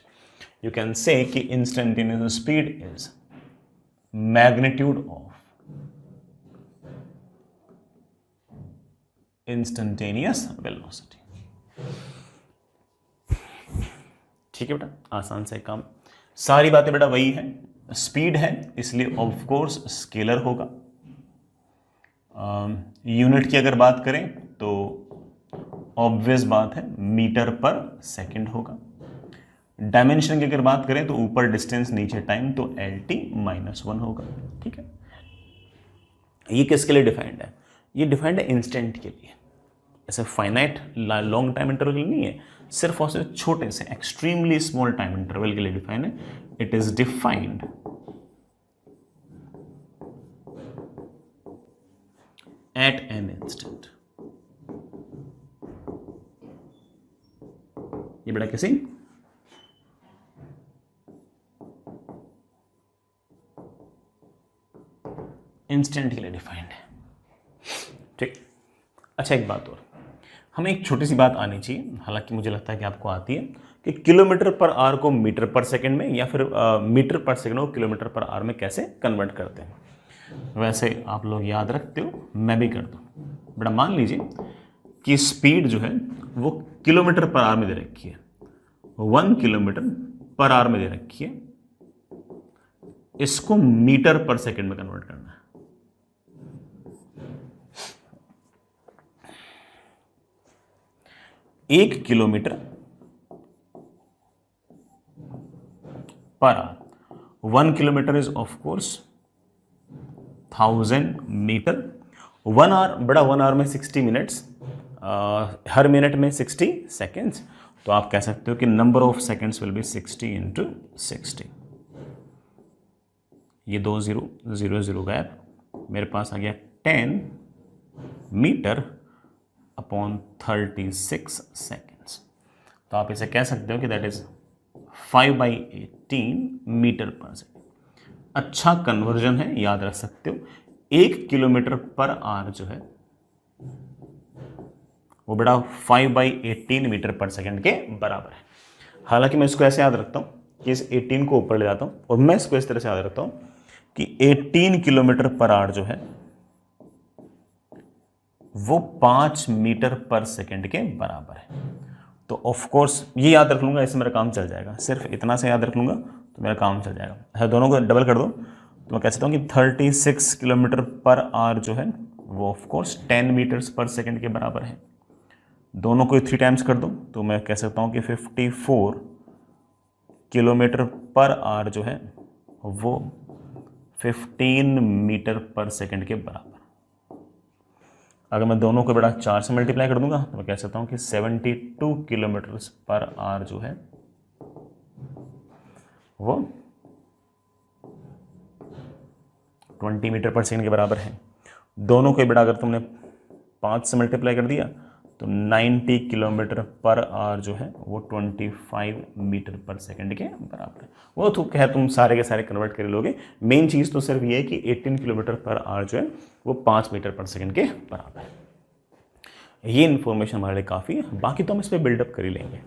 S1: You can say कि instantaneous speed is magnitude of instantaneous velocity. ठीक है बेटा, आसान से काम, सारी बातें बेटा वही है, स्पीड है इसलिए ऑफ कोर्स स्केलर होगा। यूनिट की अगर बात करें तो ऑब्वियस बात है मीटर पर सेकंड होगा। डायमेंशन की अगर बात करें तो ऊपर डिस्टेंस नीचे टाइम, तो LT-1 होगा। ठीक है, ये किसके लिए डिफाइंड है? ये डिफाइंड है इंस्टेंट के लिए, ऐसे फाइनाइट लॉन्ग टाइम इंटरवल के लिए नहीं है, सिर्फ और सिर्फ छोटे से एक्सट्रीमली स्मॉल टाइम इंटरवल के लिए डिफाइंड है। It is defined at an instant। ये बेटा कैसे? इंस्टेंट के लिए डिफाइंड है। ठीक, अच्छा एक बात और, हमें एक छोटी सी बात आनी चाहिए, हालांकि मुझे लगता है कि आपको आती है, कि किलोमीटर पर आवर को मीटर पर सेकंड में या फिर मीटर पर सेकंड को किलोमीटर पर आवर में कैसे कन्वर्ट करते हैं। वैसे आप लोग याद रखते हो, मैं भी कर दूं। बेटा मान लीजिए कि स्पीड जो है वो किलोमीटर पर आवर में दे रखी है, 1 किलोमीटर पर आवर में दे रखी है, इसको मीटर पर सेकंड में कन्वर्ट करना है। 1 kilometre per hour, 1 kilometre is of course 1000 metre. 1 hour, बड़ा 1 आवर में 60 मिनट्स, हर मिनट में 60 सेकेंड्स, तो आप कह सकते हो कि number of seconds will be 60 into 60। ये 2 0 0 0 गैप, मेरे पास आ गया 10 मीटर अपॉन 36 सेकेंड्स। तो आप इसे कह सकते हो कि that is 5/18 metre per second. अच्छा कन्वर्जन है, याद रख सकते हो। 1 किलोमीटर पर आवर जो है वो बेटा 5/18 मीटर पर सेकंड के बराबर है। हालांकि मैं इसको ऐसे याद रखता हूं कि इस 18 को ऊपर ले जाता हूं और मैं इसको इस तरह से याद रखता हूं कि 18 किलोमीटर पर आवर जो है वो 5 मीटर पर सेकंड के बराबर है। तो ऑफ कोर्स ये याद रख लूंगा, इससे मेरा काम चल जाएगा। सिर्फ इतना से याद रख लूंगा तो मेरा काम चल जाएगा। अच्छा, दोनों को डबल कर दो तो मैं कह सकता हूँ कि 36 किलोमीटर पर आवर जो है वो ऑफ कोर्स 10 मीटर्स पर सेकंड के बराबर है। दोनों को 3 टाइम्स कर दो तो मैं कह सकता हूँ कि 54 किलोमीटर पर आवर जो है वो 15 मीटर पर सेकंड के बराबर। अगर मैं दोनों को बड़ा 4 से मल्टीप्लाई कर दूंगा तो मैं कह सकता हूँ कि 72 किलोमीटर पर आवर जो है वो 20 मीटर पर सेकंड के बराबर है। दोनों को बड़ा अगर तुमने 5 से मल्टीप्लाई कर दिया तो 90 किलोमीटर पर आवर जो है वो 25 मीटर पर सेकंड के बराबर है। वो तो खैर तुम सारे के सारे कन्वर्ट कर लोगे। मेन चीज़ तो सिर्फ ये है कि 18 किलोमीटर पर आवर जो है वो 5 मीटर पर सेकंड के बराबर है। ये इन्फॉर्मेशन हमारे लिए काफ़ी है, बाकी तो हम इस पर बिल्डअप कर ही लेंगे।